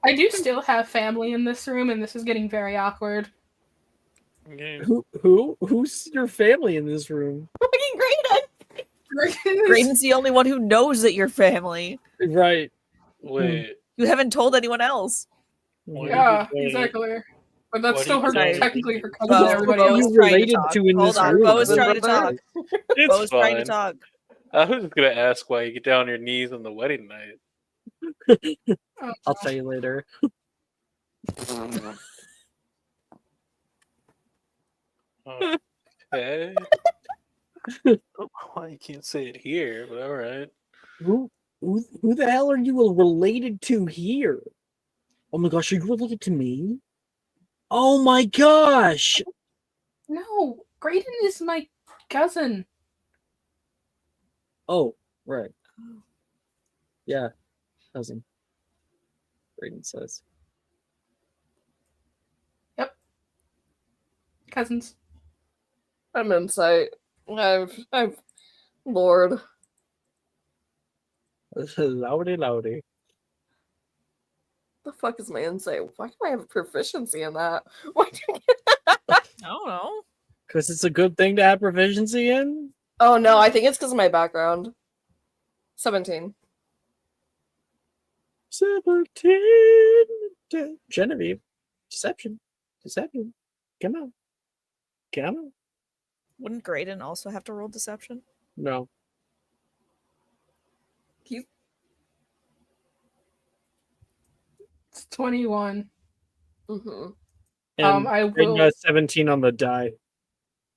E: I do still have family in this room, and this is getting very awkward.
A: Okay.
B: Who's your family in this room?
F: Fucking Graydon!
E: Graydon is-
F: Graydon's the only one who knows that you're family.
B: Right.
A: Wait.
F: You haven't told anyone else.
A: Why
E: Yeah,
A: did you-
E: exactly. But that's
A: Why
E: still
A: do
E: her,
A: you-
E: technically her cousin
F: Bo,
E: and everybody
F: Bo
E: else.
F: is
B: You
F: trying to
B: related
F: talk.
B: to in
F: Hold
B: this
F: on,
B: room.
F: Bo is trying to talk.
A: It's
F: Bo is trying to
A: fine.
F: talk.
A: I was just gonna ask why you get down on your knees on the wedding night.
E: Oh,
B: I'll tell you later.
A: Okay. Well, you can't say it here, but all right.
B: Who the hell are you related to here? Oh my gosh, are you related to me? Oh my gosh!
E: no, Graydon is my cousin.
B: Oh, right. Yeah, cousin. Braden says.
E: Cousins.
D: I'm insight. I've Lord.
B: Loudy.
D: The fuck is my insight? Why do I have a proficiency in that? Why do
F: I don't know.
B: Because it's a good thing to have proficiency in?
D: Oh no, I think it's because of my background. 17.
B: 17. Genevieve. Deception. Come on.
F: Wouldn't Graydon also have to roll deception?
B: No.
E: It's 21.
D: Mm-hmm.
B: And
E: I
B: Braden
E: will.
B: got 17 on the die.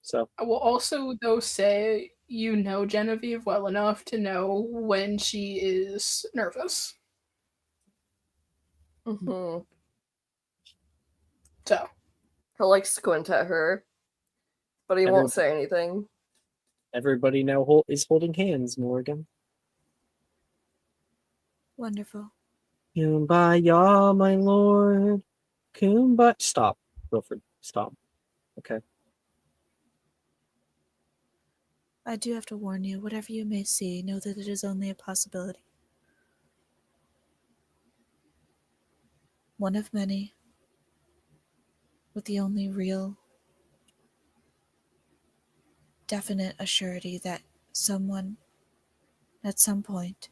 B: So
E: I will also though say you know Genevieve well enough to know when she is nervous.
D: Mm-hmm.
E: So
D: He'll like squint at her, but he won't say anything.
B: everybody now is holding hands, Morgan.
C: Wonderful.
B: Kumbaya, my lord. Kumbaya. Stop, Wilfred. Stop. Okay.
C: I do have to warn you, whatever you may see, know that it is only a possibility. One of many, with the only real, definite assurity that someone, at some point,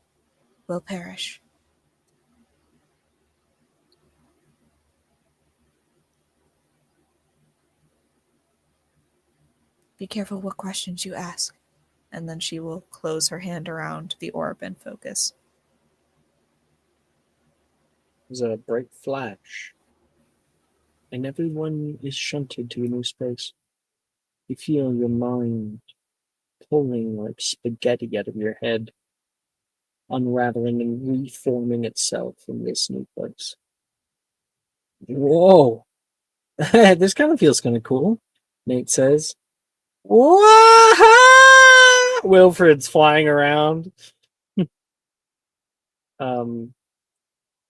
C: will perish. Be careful what questions you ask.
F: And then she will close her hand around the orb and focus.
B: There's a bright flash, and everyone is shunted to a new space. You feel your mind pulling like spaghetti out of your head, unraveling and reforming itself in this new place. Whoa! This kind of feels kind of cool, Nate says. Whoa! Wilfred's flying around.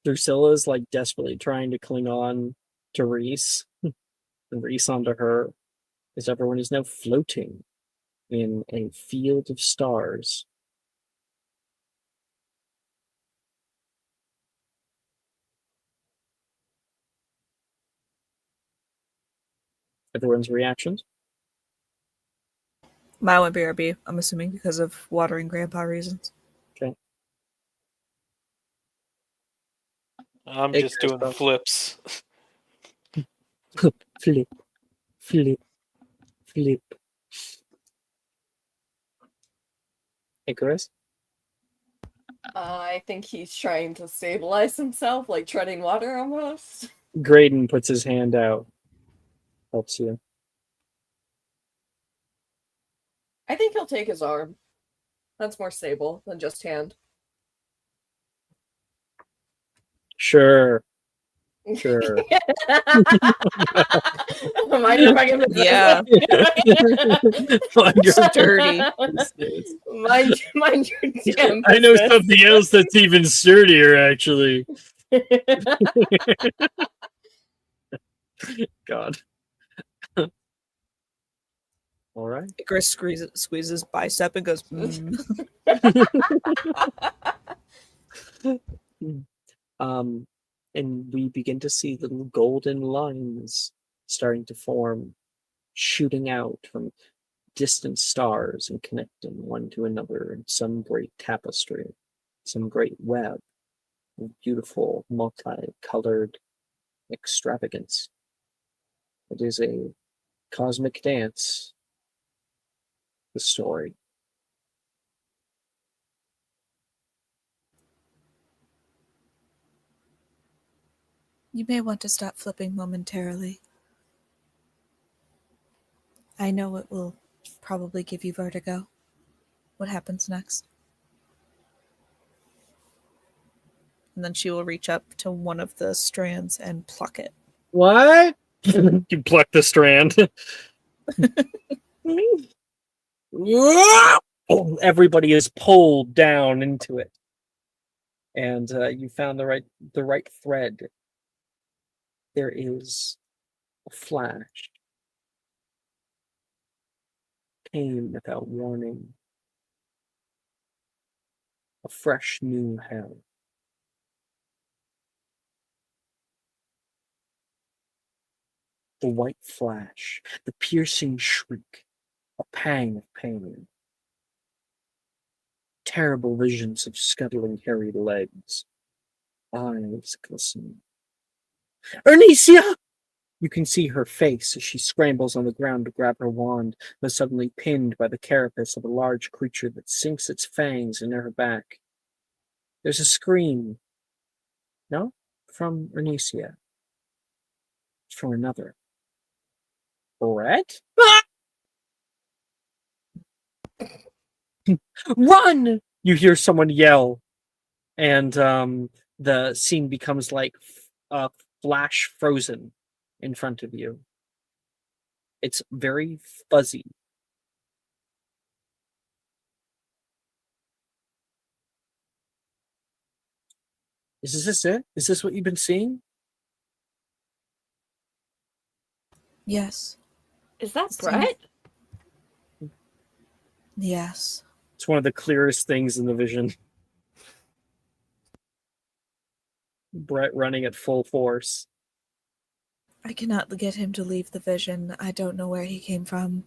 B: Drusilla's like desperately trying to cling on to Reese, and Reese onto her, as everyone is now floating in a field of stars. Everyone's reactions.
F: Mine would BRB, I'm assuming because of watering grandpa reasons.
B: Okay.
A: I'm
B: Hey,
A: just doing
B: Christoph.
A: flips.
B: Flip. Flip. Flip. Icarus?
D: I think he's trying to stabilize himself, like treading water almost.
B: Graydon puts his hand out. Helps you.
D: I think he'll take his arm. That's more stable than just hand.
B: Sure. Sure.
D: Mind if I give
F: Yeah.
B: Mind your
F: Sturdy.
B: business.
D: mind your damn
B: I know
D: business.
B: something else that's even sturdier, actually. God. All right.
F: Icarus squeezes bicep and goes, "Mm."
B: And we begin to see little golden lines starting to form, shooting out from distant stars and connecting one to another in some great tapestry, some great web of beautiful, multicolored extravagance. It is a cosmic dance, the story.
C: You may want to stop flipping momentarily. I know it will probably give you vertigo. What happens next?
F: And then she will reach up to one of the strands and pluck it.
B: What? You pluck the strand. Oh, everybody is pulled down into it, and you found the right thread. There is a flash, came without warning, a fresh new hell. The white flash, the piercing shriek, a pang of pain. Terrible visions of scuttling hairy legs, eyes glistening. Ernesia! You can see her face as she scrambles on the ground to grab her wand, but suddenly pinned by the carapace of a large creature that sinks its fangs into her back. There's a scream. No? From Ernesia. It's from another. Brett? Run! You hear someone yell, and the scene becomes like flash frozen in front of you. It's very fuzzy. Is this it? Is this what you've been seeing?
C: Yes.
D: Is that
C: Same.
D: Brett?
C: Yes.
B: It's one of the clearest things in the vision. Brett running at full force.
C: I cannot get him to leave the vision. I don't know where he came from.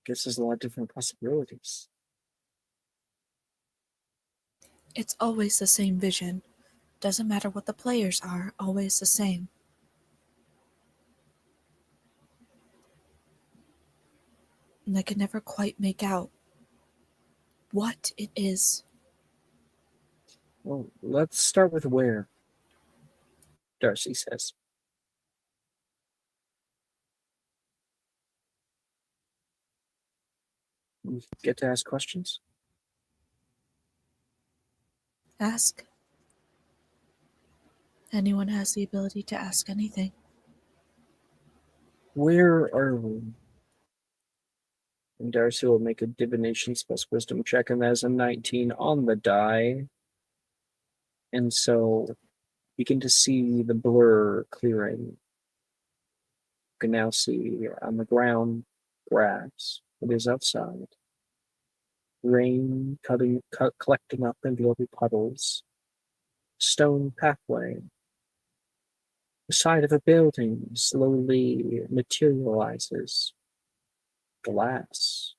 B: Guess there's a lot of different possibilities.
C: It's always the same vision. Doesn't matter what the players are, always the same. And I can never quite make out what it is.
B: Well, let's start with where, Darcy says. You get to ask questions?
C: Ask. Anyone has the ability to ask anything.
B: Where are we? And Darcy will make a divination plus wisdom check, and that is a 19 on the die. And so begin to see the blur clearing. You can now see on the ground grass. It is outside. Rain collecting up into little puddles. Stone pathway. The side of a building slowly materializes. Glass.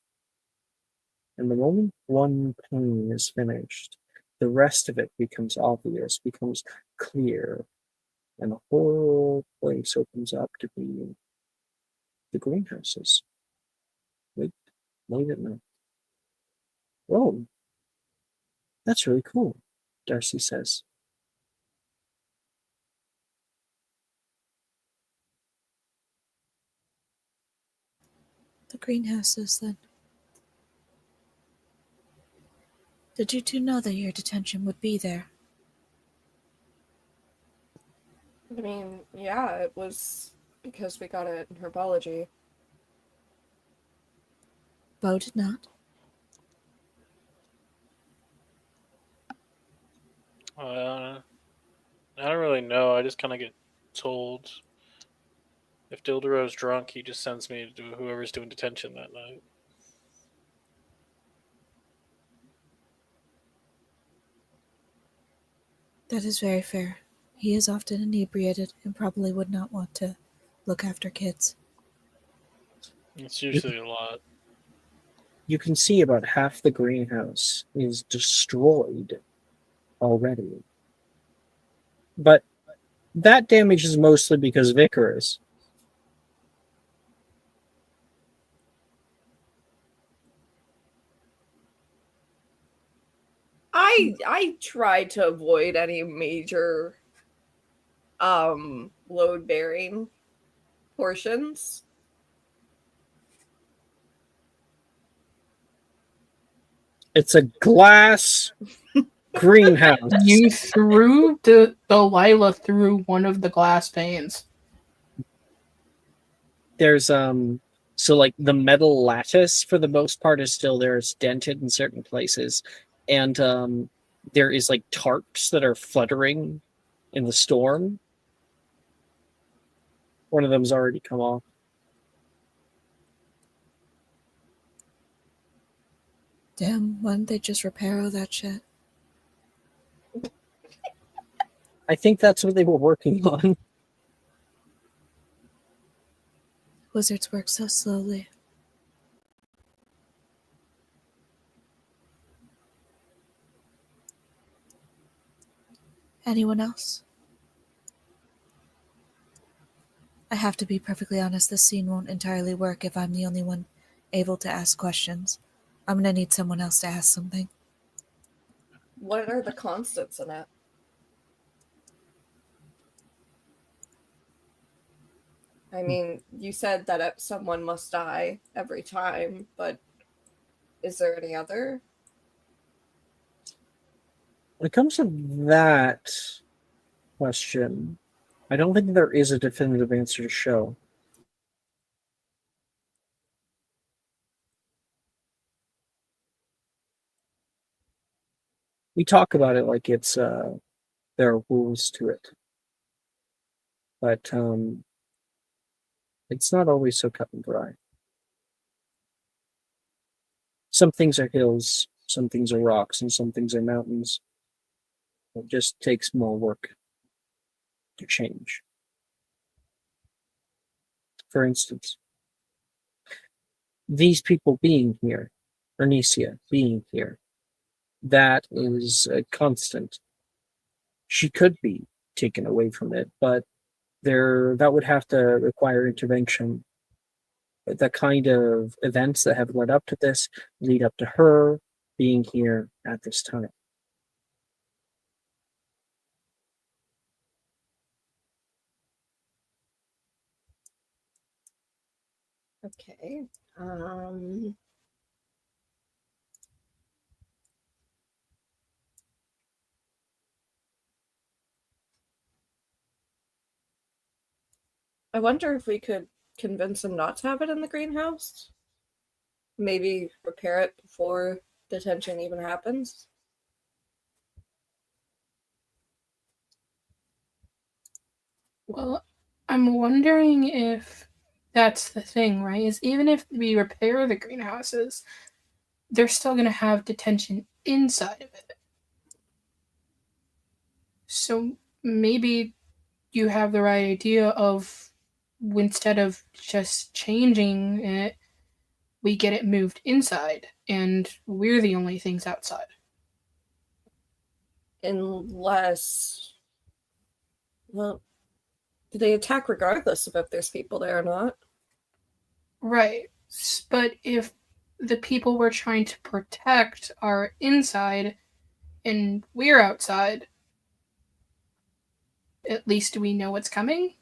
B: And the moment one pane is finished, the rest of it becomes obvious, becomes clear. and the whole place opens up to be the greenhouses. Wait, a minute. Whoa, that's really cool, Darcy says.
C: The greenhouses, then. Did you two know that your detention would be there?
D: I mean, yeah, it was because we got it in herbology.
C: Bo did not.
A: I don't really know. I just kind of get told. If Dildero's drunk, he just sends me to whoever's doing detention that night.
C: That is very fair. He is often inebriated and probably would not want to look after kids.
A: It's usually a lot.
B: You can see about half the greenhouse is destroyed already. But that damage is mostly because of Icarus.
D: I try to avoid any major load bearing portions.
B: It's a glass greenhouse.
E: You threw Delilah through one of the glass panes.
B: There's so like the metal lattice for the most part is still there. It's dented in certain places. And there is like tarps that are fluttering in the storm. One of them's already come off.
C: Damn, why didn't they just repair all that shit?
B: I think that's what they were working on.
C: Wizards work so slowly. Anyone else? I have to be perfectly honest, this scene won't entirely work if I'm the only one able to ask questions. I'm gonna need someone else to ask something.
D: What are the constants in it? I mean, you said that someone must die every time, but is there any other?
B: When it comes to that question, I don't think there is a definitive answer to show. We talk about it like it's there are rules to it, but it's not always so cut and dry. Some things are hills, some things are rocks, and some things are mountains. It just takes more work to change. For instance, these people being here, Ernisia being here, that is a constant. She could be taken away from it, but that would have to require intervention. The kind of events that have led up to this lead up to her being here at this time.
D: Okay. I wonder if we could convince him not to have it in the greenhouse. Maybe repair it before detention even happens.
E: Well, I'm wondering if that's the thing, right? Is even if we repair the greenhouses, they're still going to have detention inside of it. So maybe you have the right idea of instead of just changing it, we get it moved inside and we're the only things outside.
D: Unless, well, They attack regardless of if there's people there or not.
E: Right. But if the people we're trying to protect are inside and we're outside, at least we know what's coming.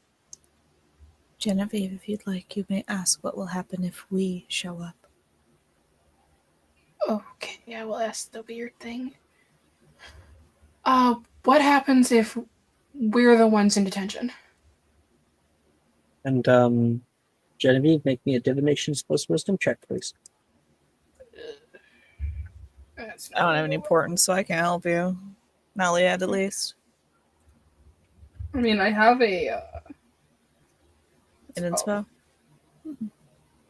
C: Genevieve, if you'd like, you may ask what will happen if we show up.
E: Okay, I will ask the weird thing. What happens if we're the ones in detention?
B: And Genevieve, make me a divination plus wisdom check, please.
E: That's
F: I don't have any
E: not-
F: importance, so I can't help you. Not yet, at least.
E: I mean, I have a
F: An inspo?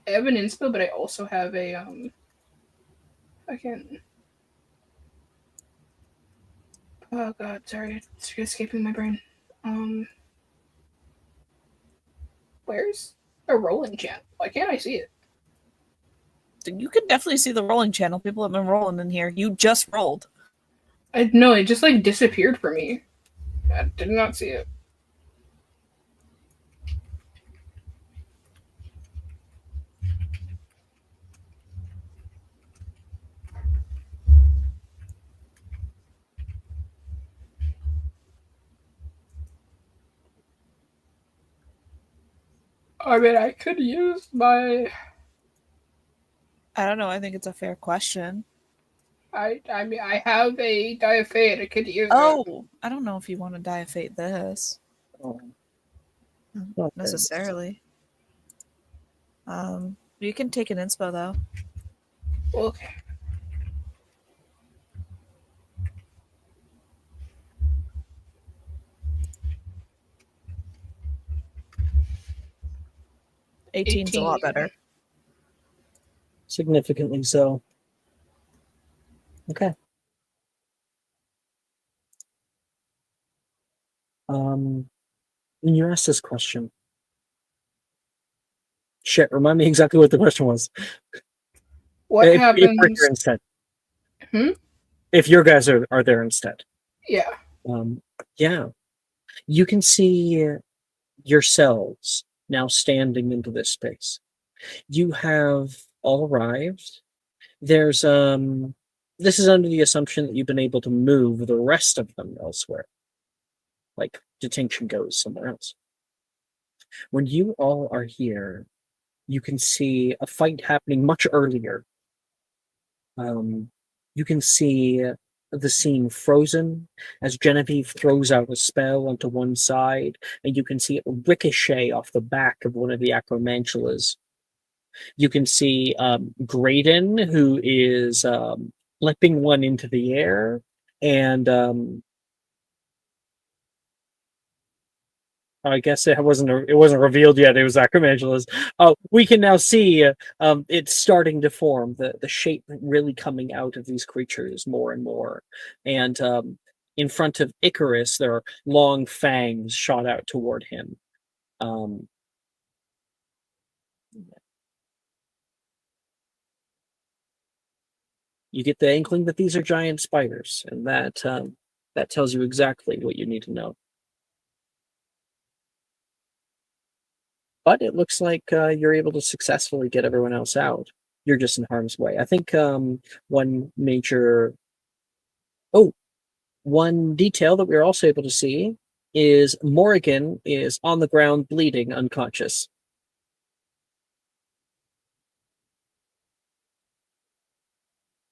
E: I have an inspo, but I also have a I can. Oh god, sorry, it's escaping my brain. Where's a rolling channel? Why can't I see it?
F: You can definitely see the rolling channel. People have been rolling in here. You just rolled.
E: No, it just like disappeared for me. I did not see it. I mean, I could use my.
F: I don't know. I think it's a fair question.
E: I mean, I have a die of fate. I could use it.
F: Oh, I don't know if you want to die of fate this.
B: Oh,
F: Not necessarily. You can take an inspo though.
E: Okay.
F: Eighteen's a lot better.
B: significantly so. Okay. When you asked this question, shit, remind me exactly what the question was.
E: What
B: If
E: happens?
B: we're here instead.
E: Hmm?
B: If your guys are there instead.
E: Yeah.
B: Yeah. You can see yourselves now standing into this space. You have all arrived. There's this is under the assumption that you've been able to move the rest of them elsewhere. Like detention goes somewhere else. When you all are here, you can see a fight happening much earlier. You can see the scene frozen as Genevieve throws out a spell onto one side, and you can see it ricochet off the back of one of the acromantulas. You can see Graydon, who is flipping one into the air, and I guess it wasn't revealed yet. It was acromantula's. Oh, we can now see it's starting to form. The shape really coming out of these creatures more and more. And in front of Icarus, there are long fangs shot out toward him. You get the inkling that these are giant spiders, and that tells you exactly what you need to know. But it looks like you're able to successfully get everyone else out. You're just in harm's way. I think one major... Oh, one detail that we're also able to see is Morrigan is on the ground bleeding, unconscious.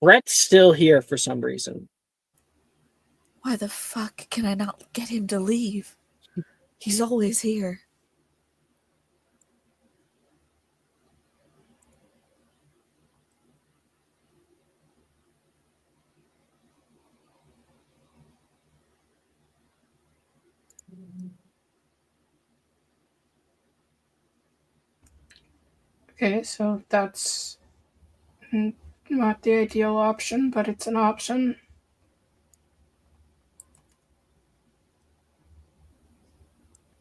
B: Brett's still here for some reason.
C: Why the fuck can I not get him to leave? He's always here.
E: Okay, so that's not the ideal option, but it's an option.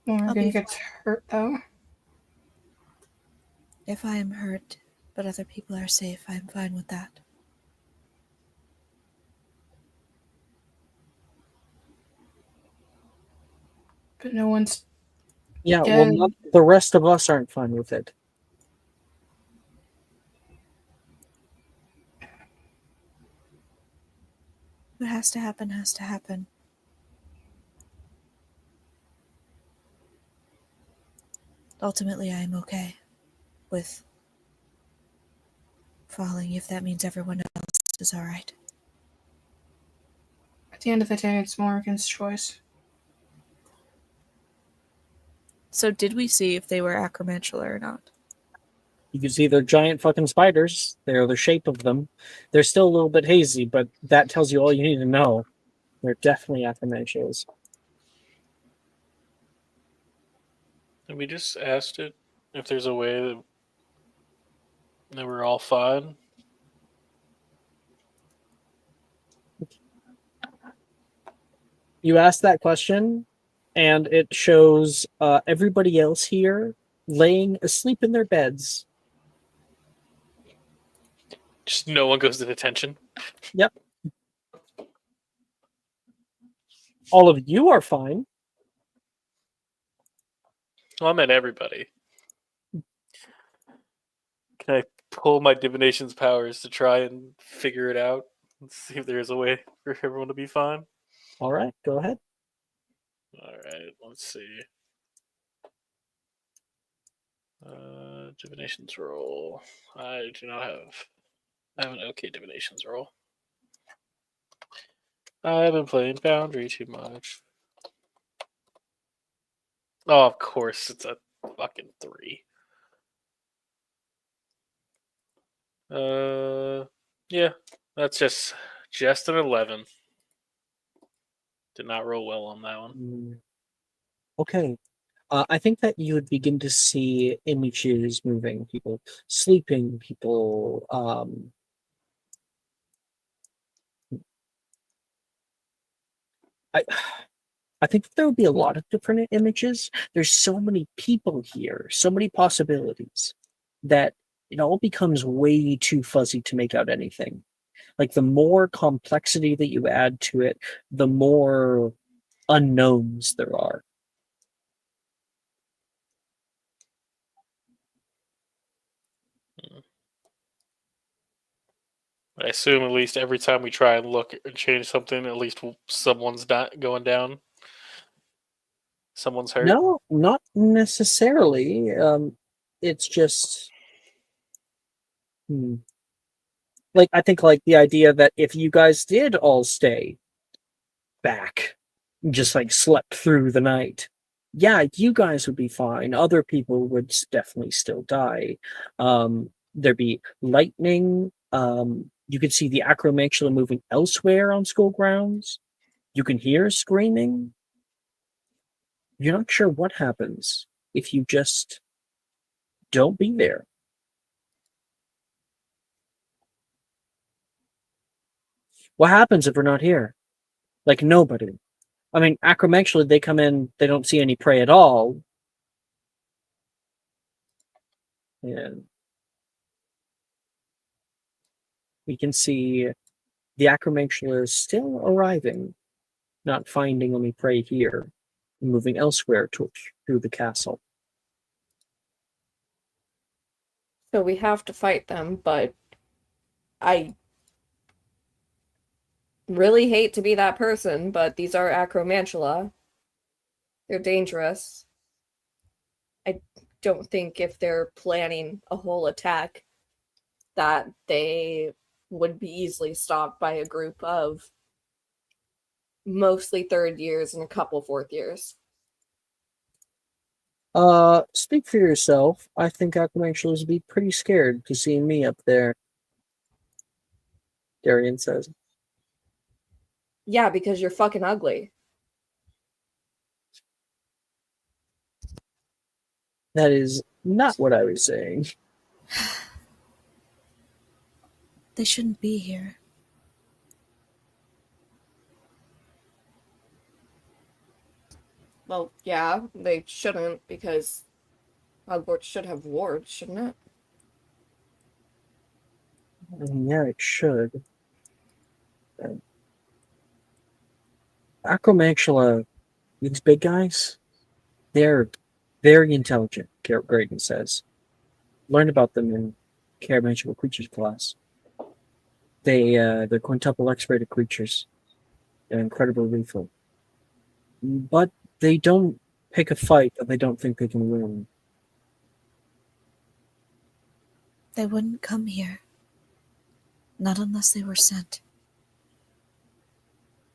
E: Morgan gets hurt though.
C: If I am hurt, but other people are safe, I'm fine with that.
E: But no one's
B: Yeah, well,
E: Again,
B: the rest of us aren't fine with it.
C: What has to happen has to happen. Ultimately, I am okay with falling if that means everyone else is alright.
E: at the end of the day, it's Morrigan's choice.
F: So did we see if they were acromantula or not?
B: You can see they're giant fucking spiders. They're the shape of them. They're still a little bit hazy, but that tells you all you need to know. They're definitely acromantulas.
A: And we just asked it if there's a way that we're all fine.
B: You ask that question, and it shows everybody else here laying asleep in their beds.
A: Just no one goes to detention.
B: Yep. All of you are fine.
A: Well, I meant everybody. Can I pull my divination's powers to try and figure it out and see if there's a way for everyone to be fine?
B: All right, go ahead.
A: All right, let's see. Divinations roll. I do not have. I have an okay divinations roll. I've been playing Boundary too much. Oh, of course, it's a fucking 3. Yeah, that's just an 11. Did not roll well on that one.
B: Okay. I think that you would begin to see images moving, people sleeping, people I I think there would be a lot of different images. There's so many people here, so many possibilities that it all becomes way too fuzzy to make out anything. Like the more complexity that you add to it, the more unknowns there are.
A: I assume at least every time we try and look and change something, at least someone's not going down. Someone's hurt.
B: No, not necessarily. It's just like I think like the idea that if you guys did all stay back, just like slept through the night, yeah, you guys would be fine. Other people would definitely still die. There'd be lightning. You could see the acromantula moving elsewhere on school grounds. You can hear screaming. You're not sure what happens if you just don't be there. What happens if we're not here? Like nobody. I mean, acromantula, they come in, they don't see any prey at all. And we can see the acromantula is still arriving, not finding any prey here, and moving elsewhere through the castle.
D: So we have to fight them, but I really hate to be that person, but these are acromantula. They're dangerous. I don't think if they're planning a whole attack that they would be easily stopped by a group of mostly third years and a couple fourth years.
B: Speak for yourself. I think acromantulas would be pretty scared to see me up there, Darian says.
D: Yeah, because you're fucking ugly.
B: That is not what I was saying.
C: They shouldn't be here.
D: Well, yeah, they shouldn't, because Hogwarts should have wards, shouldn't it?
B: Yeah, it should. Acromantula, these big guys, they're Very intelligent, Graydon says. Learn about them in Caramantial Creatures class. They're quintuple X-rated creatures. They're incredibly lethal. But they don't pick a fight that they don't think they can win.
C: They wouldn't come here. Not unless they were sent.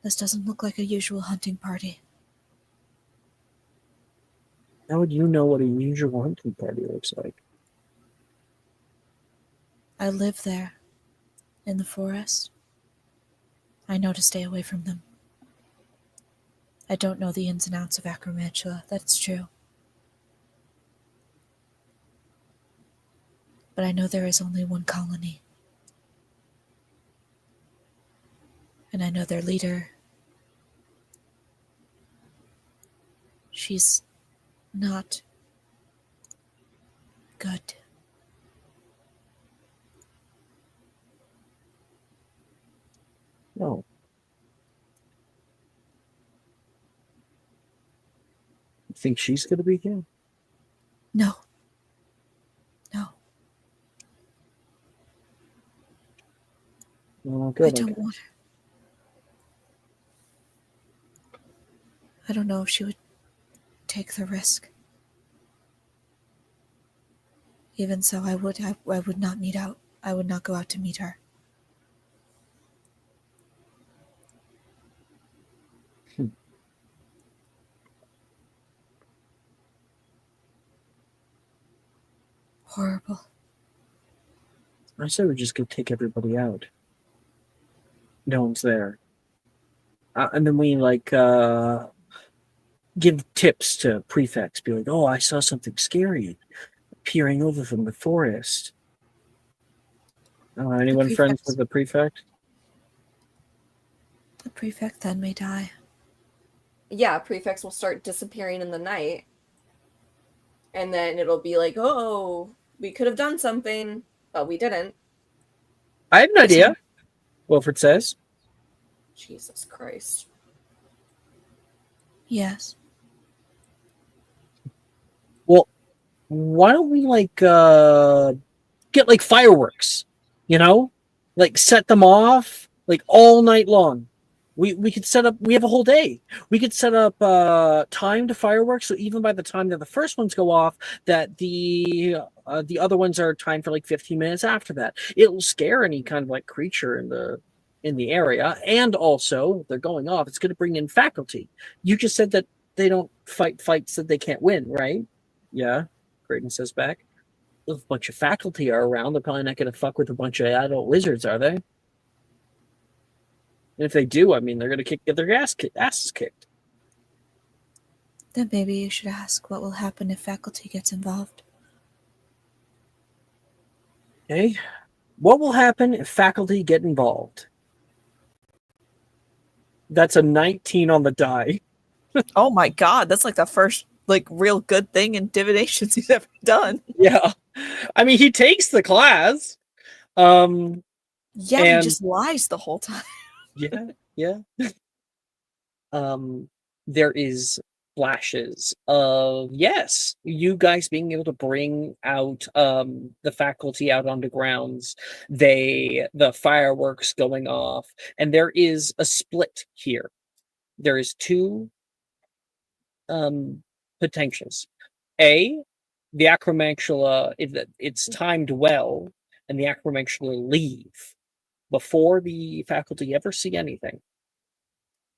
C: This doesn't look like a usual hunting party.
B: How would you know what a usual hunting party looks like?
C: I live there, in the forest. I know to stay away from them. I don't know the ins and outs of Acromantula, that's true. But I know there is only one colony. And I know their leader. She's not good.
B: No. You think she's going to be here?
C: No. No.
B: Oh, good.
C: I don't want her. I don't know if she would take the risk. Even so, I would not meet out. I would not go out to meet her. Horrible.
B: I said we're just going to take everybody out. No one's there. And then we, give tips to prefects. Be like, oh, I saw something scary peering over from the forest. Anyone friends with the prefect?
C: The prefect then may die.
D: Yeah, prefects will start disappearing in the night. And then it'll be like, oh, we could have done something, but we didn't.
B: I have an idea, Wilfred says.
D: Jesus Christ.
C: Yes.
B: Well, why don't we, get, fireworks, you know? Set them off, all night long. We could set up, we have a whole day. We could set up timed fireworks, so even by the time that the first ones go off, that the other ones are timed for 15 minutes after that. It'll scare any kind of creature in the area, and also they're going off. It's going to bring in faculty. You just said that they don't fight fights that they can't win, right? Yeah, Graydon says back. If a bunch of faculty are around, they're probably not going to fuck with a bunch of adult wizards, are they? And if they do, I mean, they're going to get their asses kicked.
C: Then maybe you should ask what will happen if faculty gets involved.
B: Okay. What will happen if faculty get involved? That's a 19 on the die.
F: Oh my god, that's the first real good thing in divinations he's ever done.
B: Yeah. I mean, he takes the class.
F: Yeah, he just lies the whole time.
B: Yeah. There is flashes of, yes, you guys being able to bring out the faculty out onto grounds, the fireworks going off, and there is a split here. There is two potentials. A, the acromantula, it's timed well, and the acromantula leave before the faculty ever see anything,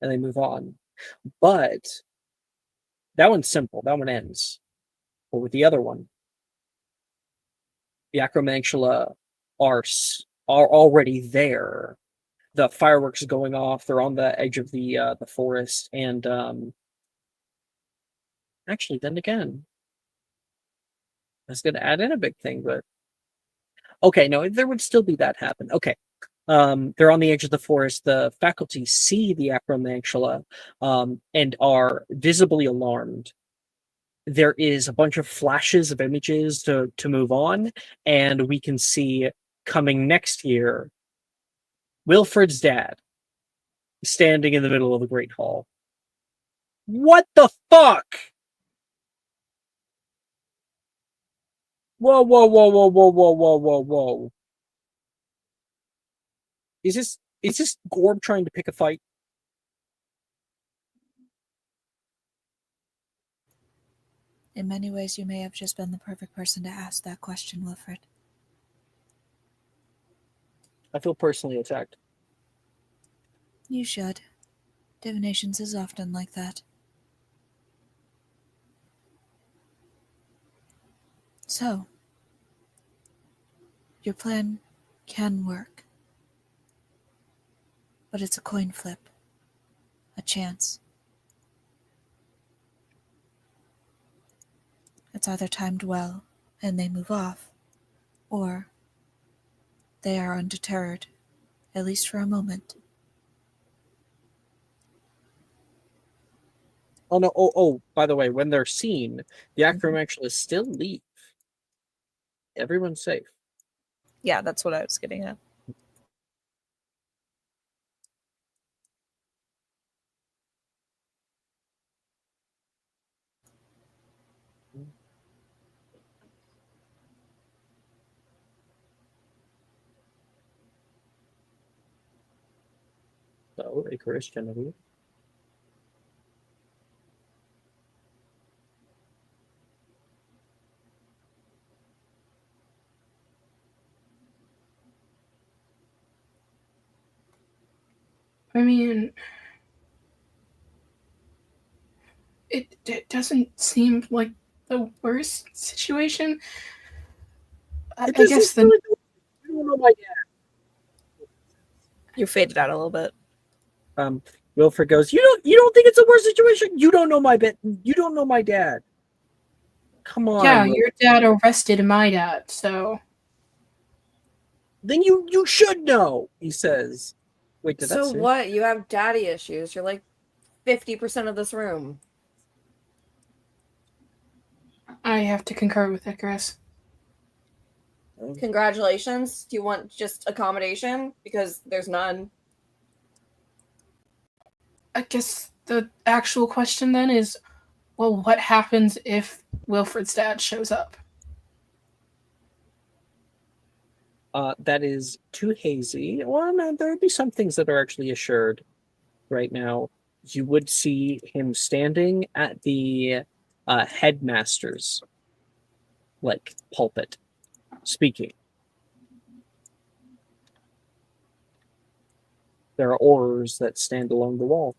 B: and they move on. But that one's simple. That one ends. But with the other one, the acromantula are already there. The fireworks are going off. They're on the edge of the forest, and actually, then again, that's going to add in a big thing. But okay, no, there would still be that happen. Okay. They're on the edge of the forest. The faculty see the acromantula and are visibly alarmed. There is a bunch of flashes of images to move on, and we can see coming next year Wilfred's dad standing in the middle of the Great Hall. What the fuck? Whoa, whoa, whoa, whoa, whoa, whoa, whoa, whoa, whoa. Is this Gorb trying to pick a fight?
C: In many ways, you may have just been the perfect person to ask that question, Wilfred.
B: I feel personally attacked.
C: You should. Divinations is often like that. So, your plan can work. But it's a coin flip. A chance. It's either timed well and they move off, or they are undeterred, at least for a moment.
B: Oh no! Oh! By the way, when they're seen, the acromantula still leave. Everyone's safe.
F: Yeah, that's what I was getting at.
B: So, a Genevieve.
E: I mean, it doesn't seem like the worst situation. I guess the
B: You don't know my
F: You faded out a little bit.
B: Wilfred goes. You don't think it's a worse situation? You don't know my You don't know my dad. Come on.
E: yeah,
B: Wilfred.
E: your dad arrested my dad, so
B: Then you should know. He says. Wait, did that
D: So
B: say?
D: what? You have daddy issues. You're like 50% of this room.
E: I have to concur with Icarus.
D: Congratulations. Do you want just accommodation? Because there's none.
E: I guess the actual question then is, well, what happens if Wilfred's dad shows up?
B: That is too hazy. Well, no, there would be some things that are actually assured right now. You would see him standing at the headmaster's pulpit speaking. There are oars that stand along the wall.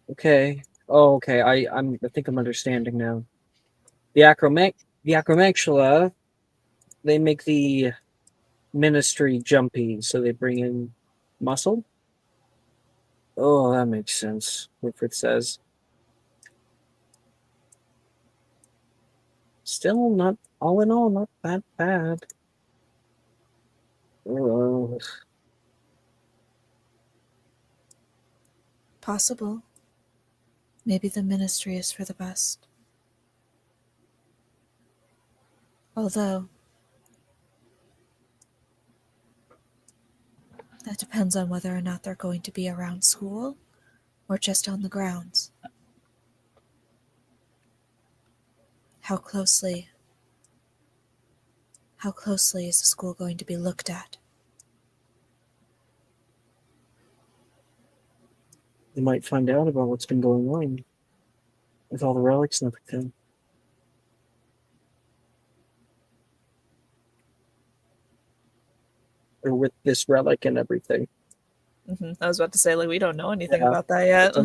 B: Okay. Oh, okay. I think I'm understanding now. The acromantula, they make the ministry jumpy, so they bring in muscle. Oh, that makes sense. Wilfred says. Still not, all in all, not that bad. Ugh.
C: Possible. Maybe the ministry is for the best. Although, that depends on whether or not they're going to be around school or just on the grounds. How closely is the school going to be looked at?
B: They might find out about what's been going on with all the relics and everything. Or with this relic and everything.
F: I was about to say, we don't know anything
B: Yeah.
F: about that yet.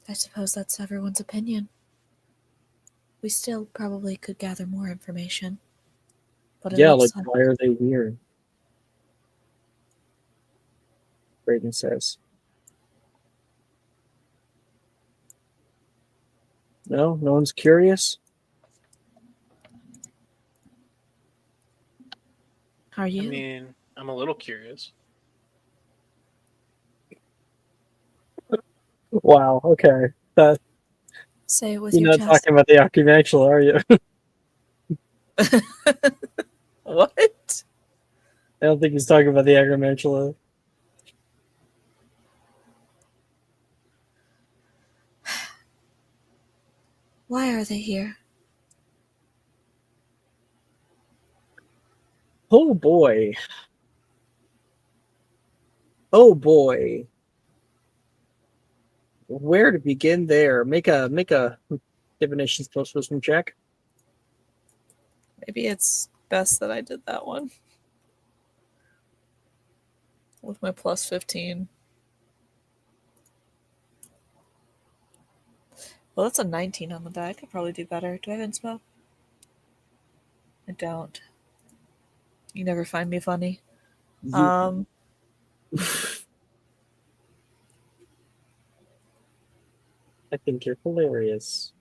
C: I suppose that's everyone's opinion. We still probably could gather more information. But it
B: Yeah,
C: looks
B: why are they weird? Brayden says. No one's curious?
C: Are you?
A: I mean, I'm a little curious.
B: Wow, okay.
C: Say it with
B: You're
C: your
B: not
C: chest.
B: talking about the acromantula, are you?
F: What?
B: I don't think he's talking about the acromantula.
C: Why are they here?
B: Oh boy. Oh boy. Where to begin there? Make a divination spell wisdom check.
F: Maybe it's best that I did that one. With my plus 15. Well, that's a 19 on the die. I could probably do better. Do I have inspo? I don't. You never find me funny.
B: You- I think you're hilarious.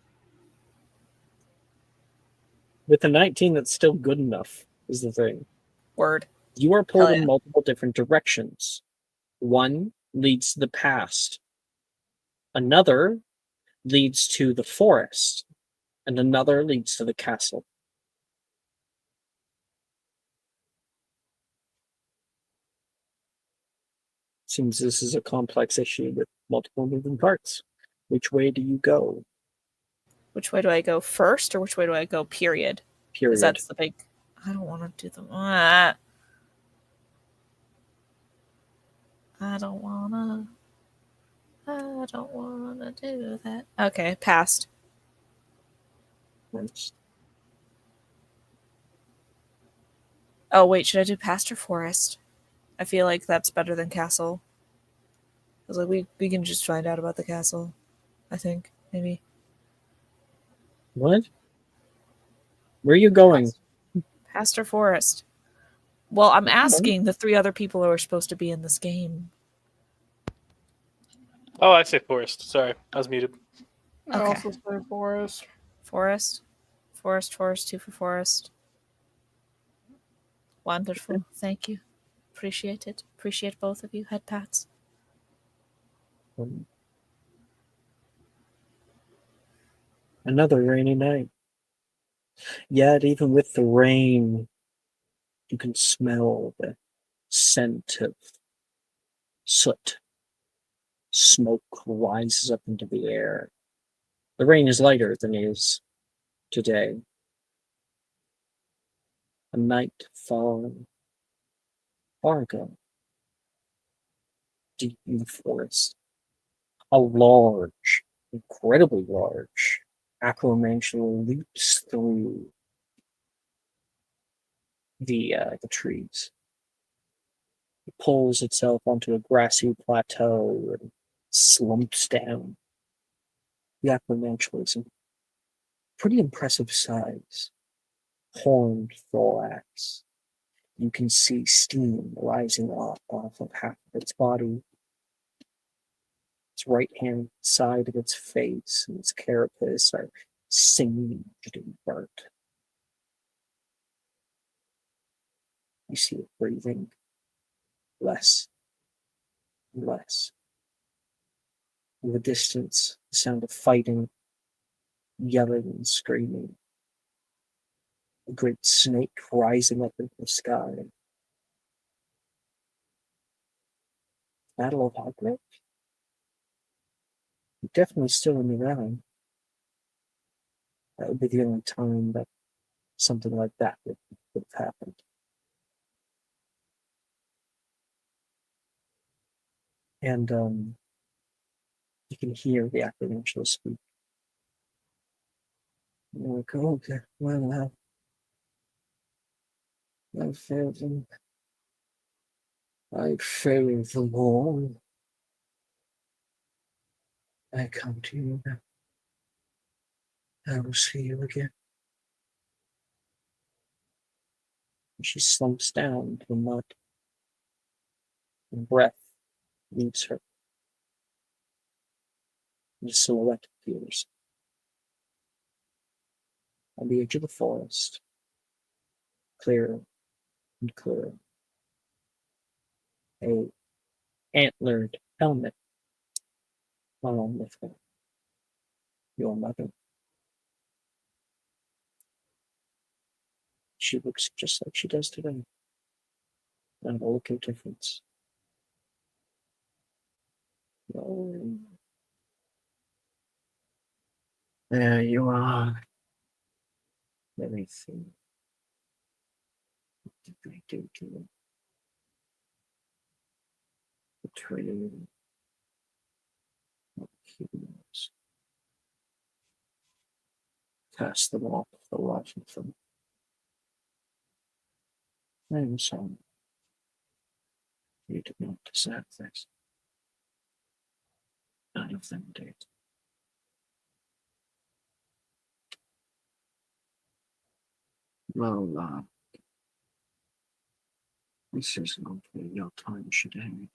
B: With a 19, that's still good enough, is the thing.
F: Word.
B: You are pulled
F: Hell
B: in
F: yeah.
B: multiple different directions. One leads to the past. Another leads to the forest. And another leads to the castle. Seems this is a complex issue with multiple moving parts. Which way do you go?
F: Which way do I go first, or which way do I go, period? Because
B: Period.
F: that's the big... I don't want to do the... I don't want to do that. Okay, passed.
B: First.
F: Oh, wait, should I do past or forest? I feel like that's better than castle. I was like, we can just find out about the castle. I think, maybe.
B: What? Where are you going?
F: Past or forest? Well, I'm asking the 3 other people who are supposed to be in this game.
A: Oh, I'd say forest. Sorry, I was muted.
E: I
F: Okay.
E: also say forest.
F: Forest? Forest, 2 for forest. Wonderful. Thank you. Appreciate it. Appreciate both of you. Head pats.
B: Another rainy night. Yet, even with the rain, you can smell the scent of soot. Smoke rises up into the air. The rain is lighter than it is today. A night falling far ago, deep in the forest. A large, incredibly large, acromantula leaps through the trees. It pulls itself onto a grassy plateau and slumps down. The acromantula is a pretty impressive size. Horned thorax. You can see steam rising off of half of its body. Its right hand side of its face and its carapace are singed and burnt. You see it breathing less and less. In the distance, the sound of fighting, yelling and screaming. A great snake rising up into the sky. Battle of Hogwarts? Definitely still in the round. That would be the only time that something like that would have happened. And you can hear the acromantula speak. You're like, okay, well, I failed them. I failed them all. I come to you now. I will see you again. She slumps down to the mud, and breath leaves her. And a silhouette appears on the edge of the forest, clearer and clearer. A antlered helmet along with her. Your mother. She looks just like she does today. Not a look of difference. No. There you are. Let me see. What did I do to it? Betrayal of humans. Cast them off the Washington. I'm sorry. You did not deserve this. None of them did. Well, this is not where your time should end.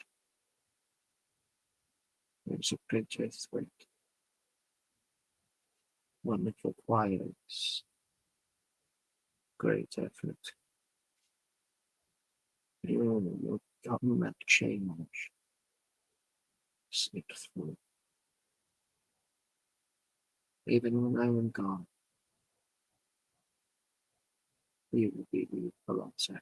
B: There's a greater threat. One that requires great effort. Your government change slipped through. Even when I am gone, you will be alongside.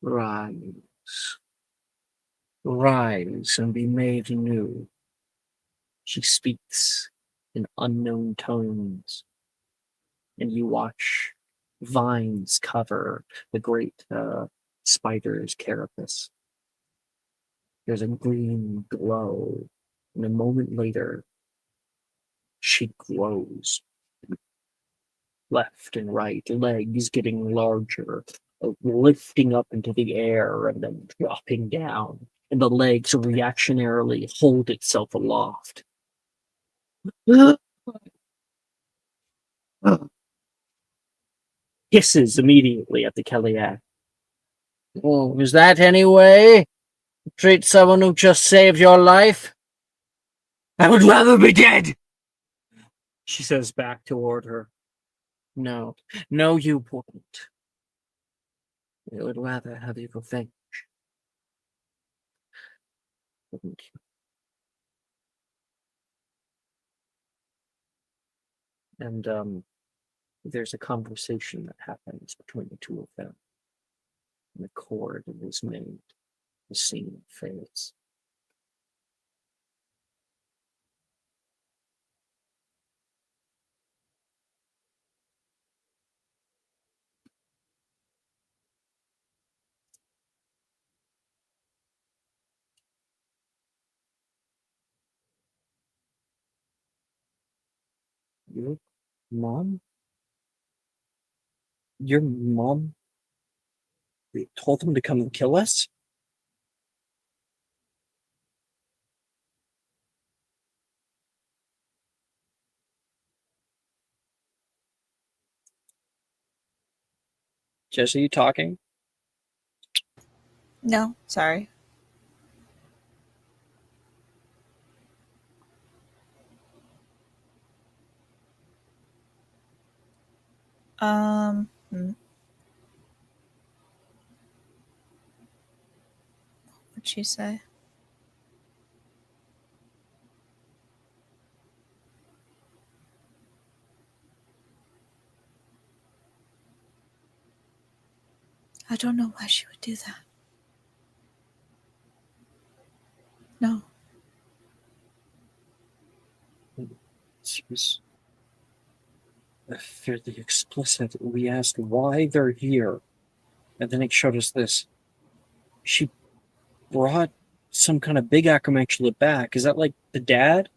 B: Rise. Rise and be made new. She speaks in unknown tones, and you watch vines cover the great spider's carapace. There's a green glow, and a moment later, she grows left and right, legs getting larger, lifting up into the air and then dropping down, and the legs reactionarily hold itself aloft. Hisses immediately at the Kellyak. Oh, is that any way? Treat someone who just saved your life? I would rather be dead, she says back toward her. No, no, you wouldn't. I would rather have you revenge. Wouldn't you? And there's a conversation that happens between the two of them. And the chord is made. The scene fades. Your mom? Your mom? They told them to come and kill us? Jesse, you talking?
F: No, sorry. What'd she say?
C: I don't know why she would do that. No.
B: She was fairly explicit. We asked why they're here, and then it showed us this. She brought some kind of big acromantula back. Is that like the dad?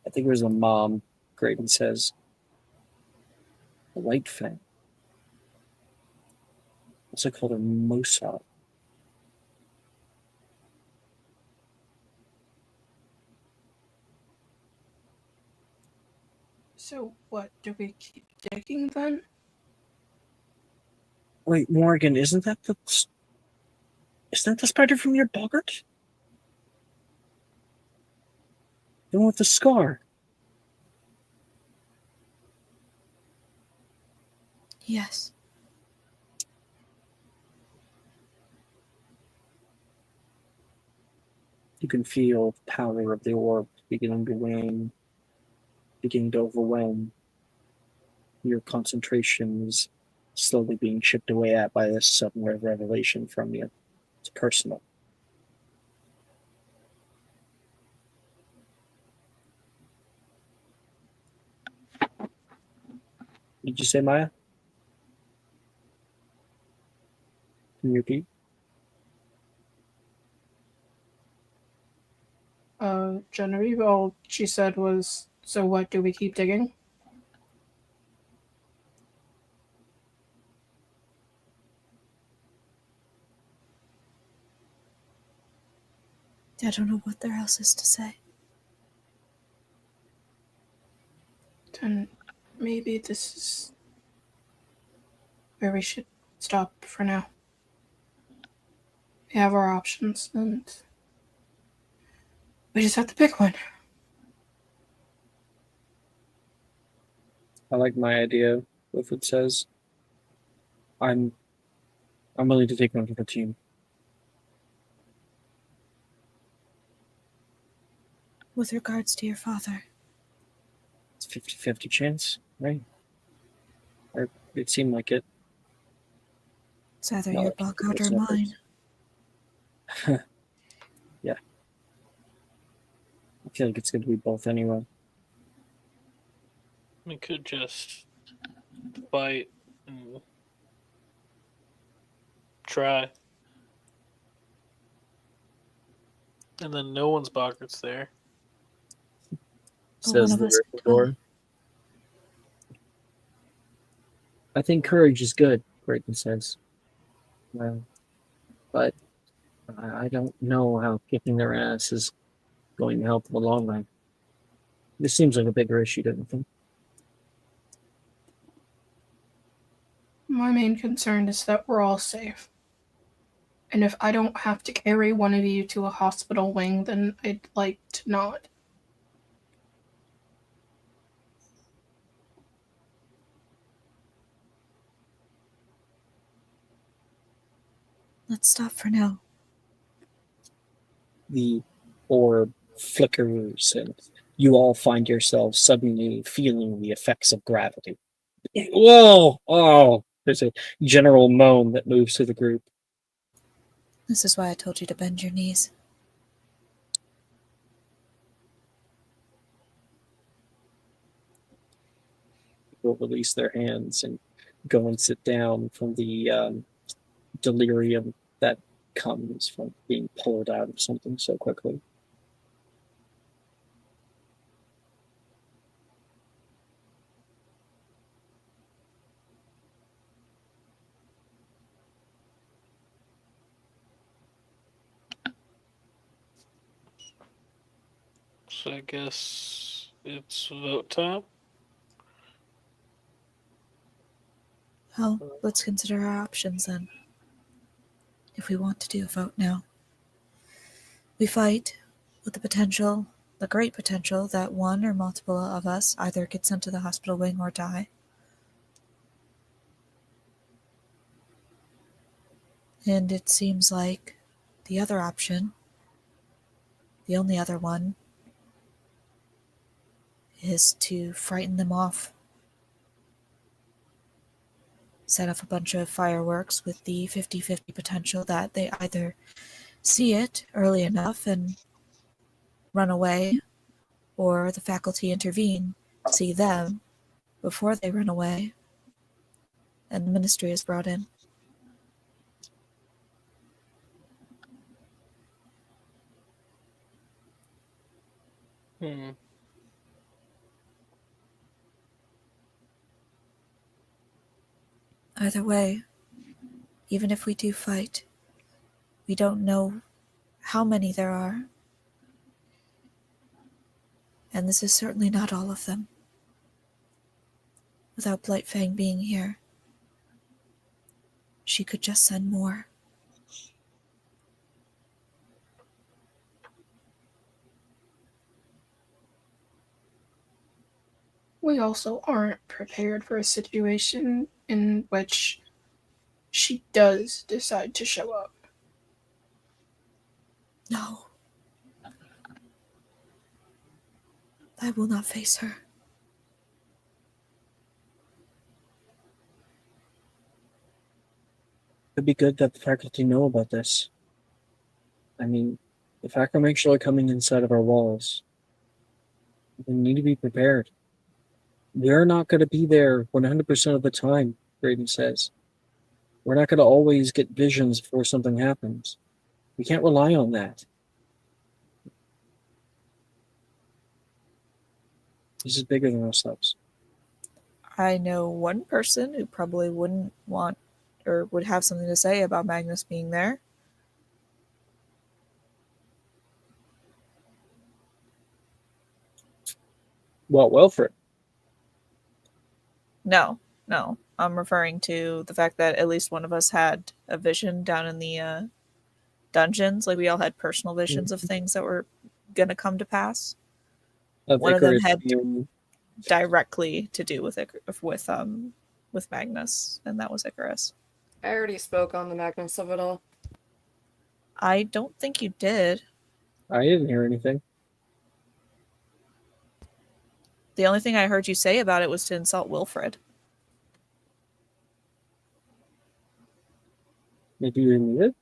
B: I think it was the mom, Graydon says. The White Fang. Also called her Mosa.
E: So what? Do we keep digging then?
B: Wait, Morgan, isn't that the spider from your boggart? The one with the scar.
C: Yes.
B: You can feel the power of the orb beginning to wane, beginning to overwhelm. Your concentration is slowly being chipped away at by this sudden revelation from you. It's personal. Did you say Maya? Can you repeat?
E: Genevieve, all she said was, so what, do we keep digging?
C: I don't know what there else is to say.
E: Then maybe this is where we should stop for now. We have our options, and we just have to pick one.
B: I like my idea. If it says, I'm willing to take one for the team.
C: With regards to your father,
B: It's 50-50 chance, right? Or it seemed like it.
C: it's either
B: Not
C: your
B: like
C: buck
B: it
C: out or
B: was
C: mine.
B: Yeah. I feel like it's going to be both anyway.
A: We could just fight and try. And then no one's Boggart's there.
C: But one
B: Says
C: of
B: the
C: us could
B: door. I think courage is good, Brayton says. But I don't know how kicking their ass is going to help in the long run. This seems like a bigger issue, don't you think?
E: My main concern is that we're all safe. And if I don't have to carry one of you to a hospital wing, then I'd like to not.
C: Let's stop for now.
B: The orb flickers and you all find yourselves suddenly feeling the effects of gravity. Whoa! Oh! There's a general moan that moves through the group.
C: This is why I told you to bend your knees.
B: People release their hands and go and sit down from the delirium that comes from being pulled out of something so quickly.
A: So I guess it's vote time.
C: Well, let's consider our options then. If we want to do a vote now, we fight with the great potential that one or multiple of us either get sent to the hospital wing or die. And it seems like the other option, the only other one, is to frighten them off. Set off a bunch of fireworks with the 50-50 potential that they either see it early enough and run away, or the faculty intervene, see them before they run away, and the ministry is brought in.
A: Hmm.
C: Either way, even if we do fight, we don't know how many there are. And this is certainly not all of them. Without Blightfang being here, she could just send more.
E: We also aren't prepared for a situation in which she does decide to show up.
C: No. I will not face her.
B: It'd be good that the faculty know about this. I mean, if Acromacula are coming inside of our walls, we need to be prepared. We're not going to be there 100% of the time, Graydon says. We're not going to always get visions before something happens. We can't rely on that. This is bigger than ourselves.
F: I know one person who probably wouldn't want or would have something to say about Magnus being there.
B: Well, Wilfred.
F: No. I'm referring to the fact that at least one of us had a vision down in the dungeons. Like, we all had personal visions of things that were going to come to pass. One of them had directly to do with Magnus, and that was Icarus.
D: I already spoke on the Magnus of it all.
F: I don't think you did.
B: I didn't hear anything.
F: The only thing I heard you say about it was to insult Wilfred.
B: Maybe you didn't hear it?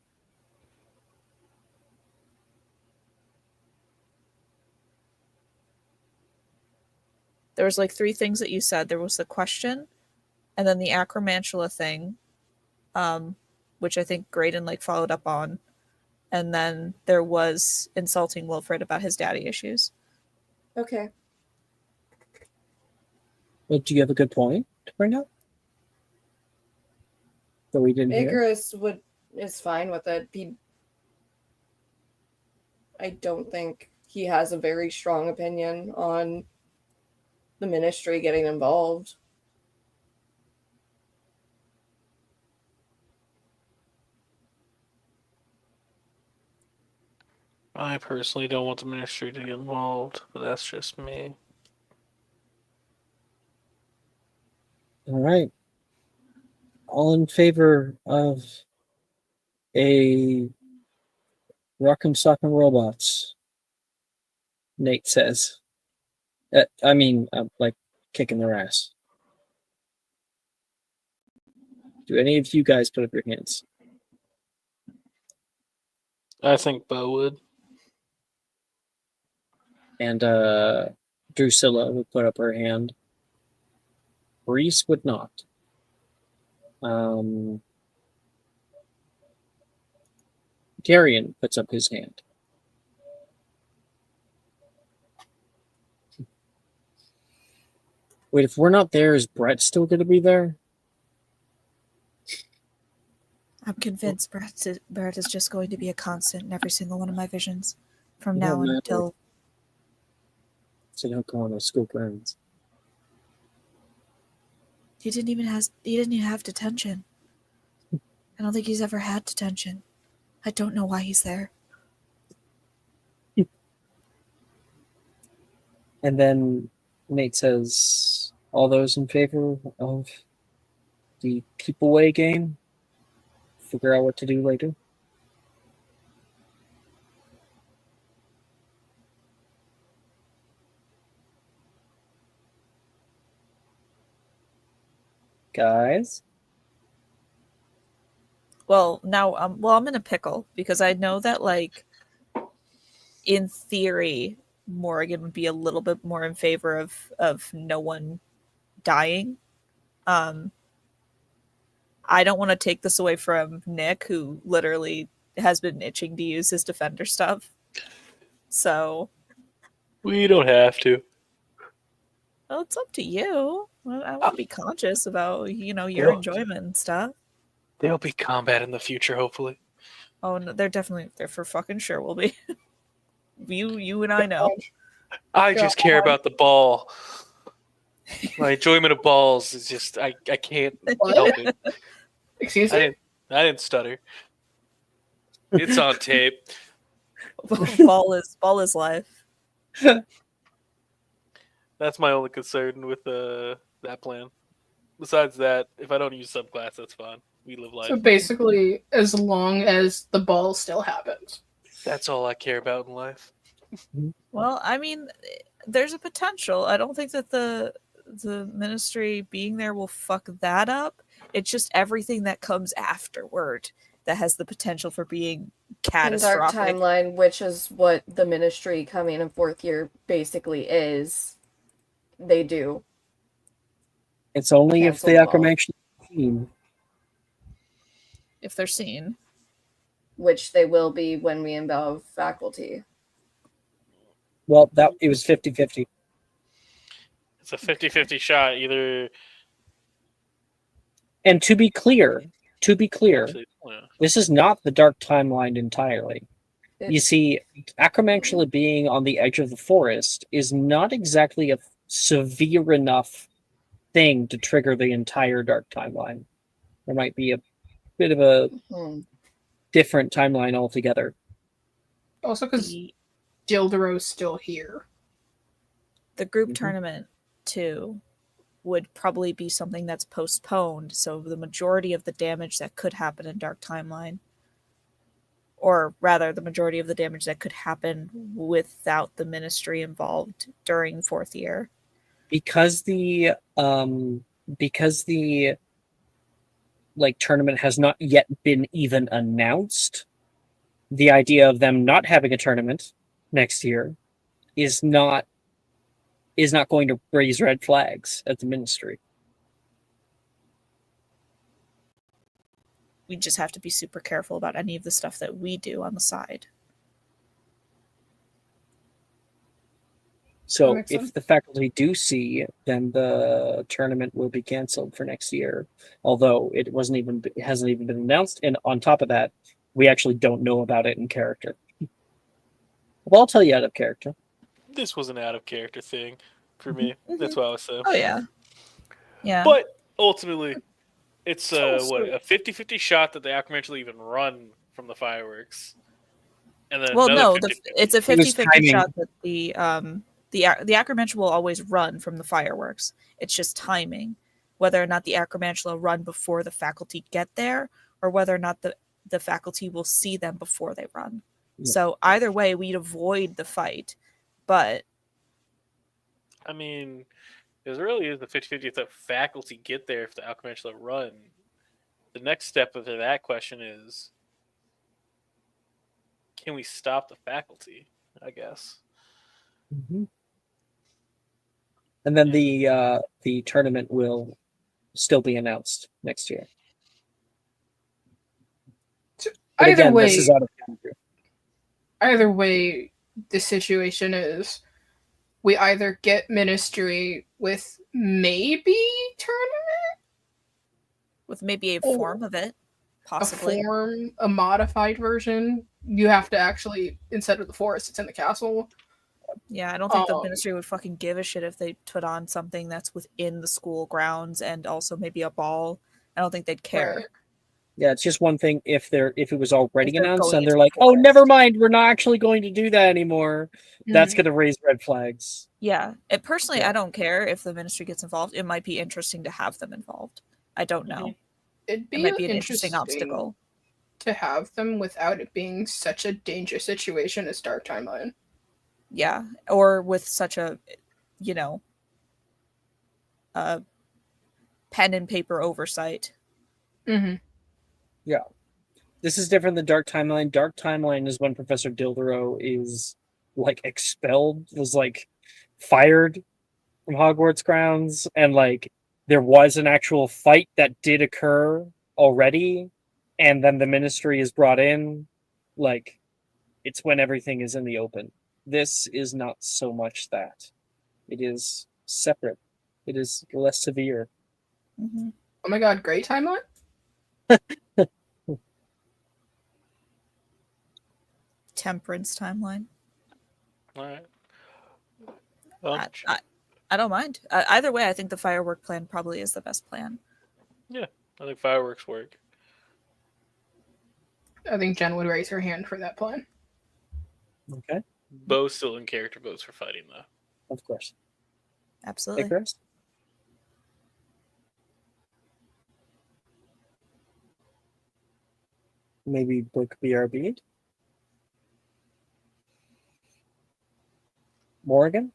F: There was like 3 things that you said. There was the question, and then the acromantula thing, which I think Graydon like followed up on, and then there was insulting Wilfred about his daddy issues.
D: Okay.
B: But do you have a good point to bring up? That we didn't hear?
D: Icarus is fine with it. I don't think he has a very strong opinion on the ministry getting involved.
A: I personally don't want the ministry to get involved, but that's just me.
B: All right. All in favor of a Rock'em Sock'em Robots, Nate says. Like kicking their ass. Do any of you guys put up your hands?
A: I think Bo would.
B: And Drusilla would put up her hand. Reese would not. Darian puts up his hand. Wait, if we're not there, is Brett still going to be there?
C: I'm convinced Brett is just going to be a constant in every single one of my visions from
B: No,
C: now
B: no.
C: until.
B: So don't go on those school grounds.
C: He didn't even have detention. I don't think he's ever had detention. I don't know why he's there.
B: And then Nate says, all those in favor of the keep away game? Figure out what to do later? Guys?
F: Well, now, I'm in a pickle because I know that, like, in theory, Morrigan would be a little bit more in favor of no one dying. I don't want to take this away from Nick, who literally has been itching to use his defender stuff. So,
A: We don't have to.
F: well, it's up to you. I want to be conscious about, your enjoyment and stuff.
A: There'll be combat in the future, hopefully.
F: Oh, no, they're for fucking sure will be. You and I know.
A: I just care about the ball. My enjoyment of balls is just I can't help it.
E: Excuse me?
A: I didn't stutter. It's on tape.
F: Ball is life.
A: That's my only concern with that plan. Besides that, if I don't use subclass, that's fine. We live life.
E: So basically, as long as the ball still happens.
A: That's all I care about in life.
F: Well, I mean, there's a potential. I don't think that the ministry being there will fuck that up. It's just everything that comes afterward that has the potential for being catastrophic.
D: In Dark Timeline, which is what the ministry coming in 4th year basically is, they do.
B: It's only if
F: Cancel
B: the
F: them all.
B: acromantian team.
F: If they're seen.
D: Which they will be when we involve faculty.
B: Well, it was 50-50.
A: It's a 50-50 shot. Either
B: And to be clear,
A: actually, yeah.
B: this is not the dark timeline entirely. You see, Acromantula being on the edge of the forest is not exactly a severe enough thing to trigger the entire dark timeline. There might be a bit of a different timeline altogether.
E: Also, because
F: The,
E: Dildero's still here.
F: the group tournament, too, would probably be something that's postponed, so the majority of the damage that could happen in Dark Timeline, or rather, the majority of the damage that could happen without the Ministry involved during 4th year.
B: Because the tournament has not yet been even announced, the idea of them not having a tournament next year is not going to raise red flags at the Ministry.
F: We just have to be super careful about any of the stuff that we do on the side.
B: So if the faculty do see, then the tournament will be canceled for next year. Although it hasn't even been announced, and on top of that, we actually don't know about it in character. Well, I'll tell you out of character.
A: This was an out of character thing for me. That's what I was saying.
F: Oh yeah, yeah.
A: But ultimately, it's a 50-50 shot that the Acromantula even run from the fireworks, and then
F: it's a 50-50
B: timing.
F: shot that the Acromantula will always run from the fireworks. It's just timing, whether or not the Acromantula run before the faculty get there, or whether or not the faculty will see them before they run. Yeah. So either way, we'd avoid the fight, but
A: I mean, it really is the 50-50 if the faculty get there, if the Acromantula run. The next step of that question is, can we stop the faculty, I guess?
B: Mm-hmm. And then the tournament will still be announced next year. But
E: Either
B: again,
E: way,
B: this is out of character.
E: Either way, the situation is we either get Ministry with maybe tournament,
F: with maybe a form of it, possibly
E: a modified version. You have to actually, instead of the forest, it's in the castle.
F: Yeah, I don't think the Ministry would fucking give a shit if they put on something that's within the school grounds and also maybe a ball. I don't think they'd care.
E: Right.
B: Yeah, it's just one thing if it was already announced and they're
F: into
B: like,
F: the
B: "Oh,
F: forest.
B: never mind, we're not actually going to do that anymore." That's going to raise red flags.
F: Yeah, personally, I don't care if the Ministry gets involved. It might be interesting to have them involved. I don't know.
E: It
F: might be an interesting obstacle
E: to have them without it being such a dangerous situation as Dark Timeline.
F: Yeah, or with such a, pen and paper oversight.
E: Mm-hmm.
B: Yeah. This is different than Dark Timeline. Dark Timeline is when Professor Dildero is expelled, was fired from Hogwarts grounds, and there was an actual fight that did occur already, and then the Ministry is brought in. It's when everything is in the open. This is not so much that. It is separate. It is less severe.
F: Mm-hmm.
E: Oh my god, Grey Timeline?
F: Temperance Timeline.
A: All right.
F: I don't mind. Either way, I think the firework plan probably is the best plan.
A: Yeah, I think fireworks work.
E: I think Jen would raise her hand for that plan.
B: Okay.
A: Both still in character votes for fighting, though.
B: Of course.
F: Absolutely.
B: Hey, Chris? Maybe book BRB? Morgan?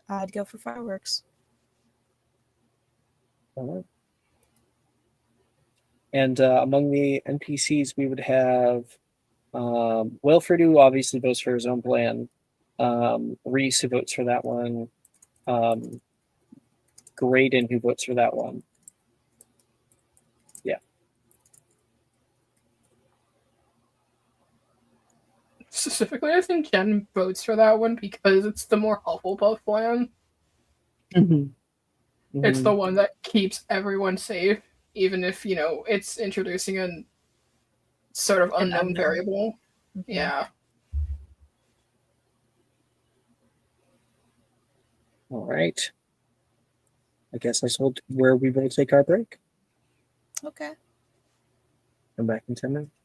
F: I'd go for fireworks.
B: All right. And among the NPCs, we would have Wilfred, who obviously votes for his own plan. Reese, who votes for that one. Graydon who votes for that one.
E: Specifically, I think Jen votes for that one because it's the more Hufflepuff plan. It's the one that keeps everyone safe, even if, it's introducing a sort of
F: An
E: unknown
F: unknown.
E: variable.
F: Mhm.
E: Yeah.
B: All right. I guess I told where we will take our break.
C: Okay.
B: Come back in 10 minutes.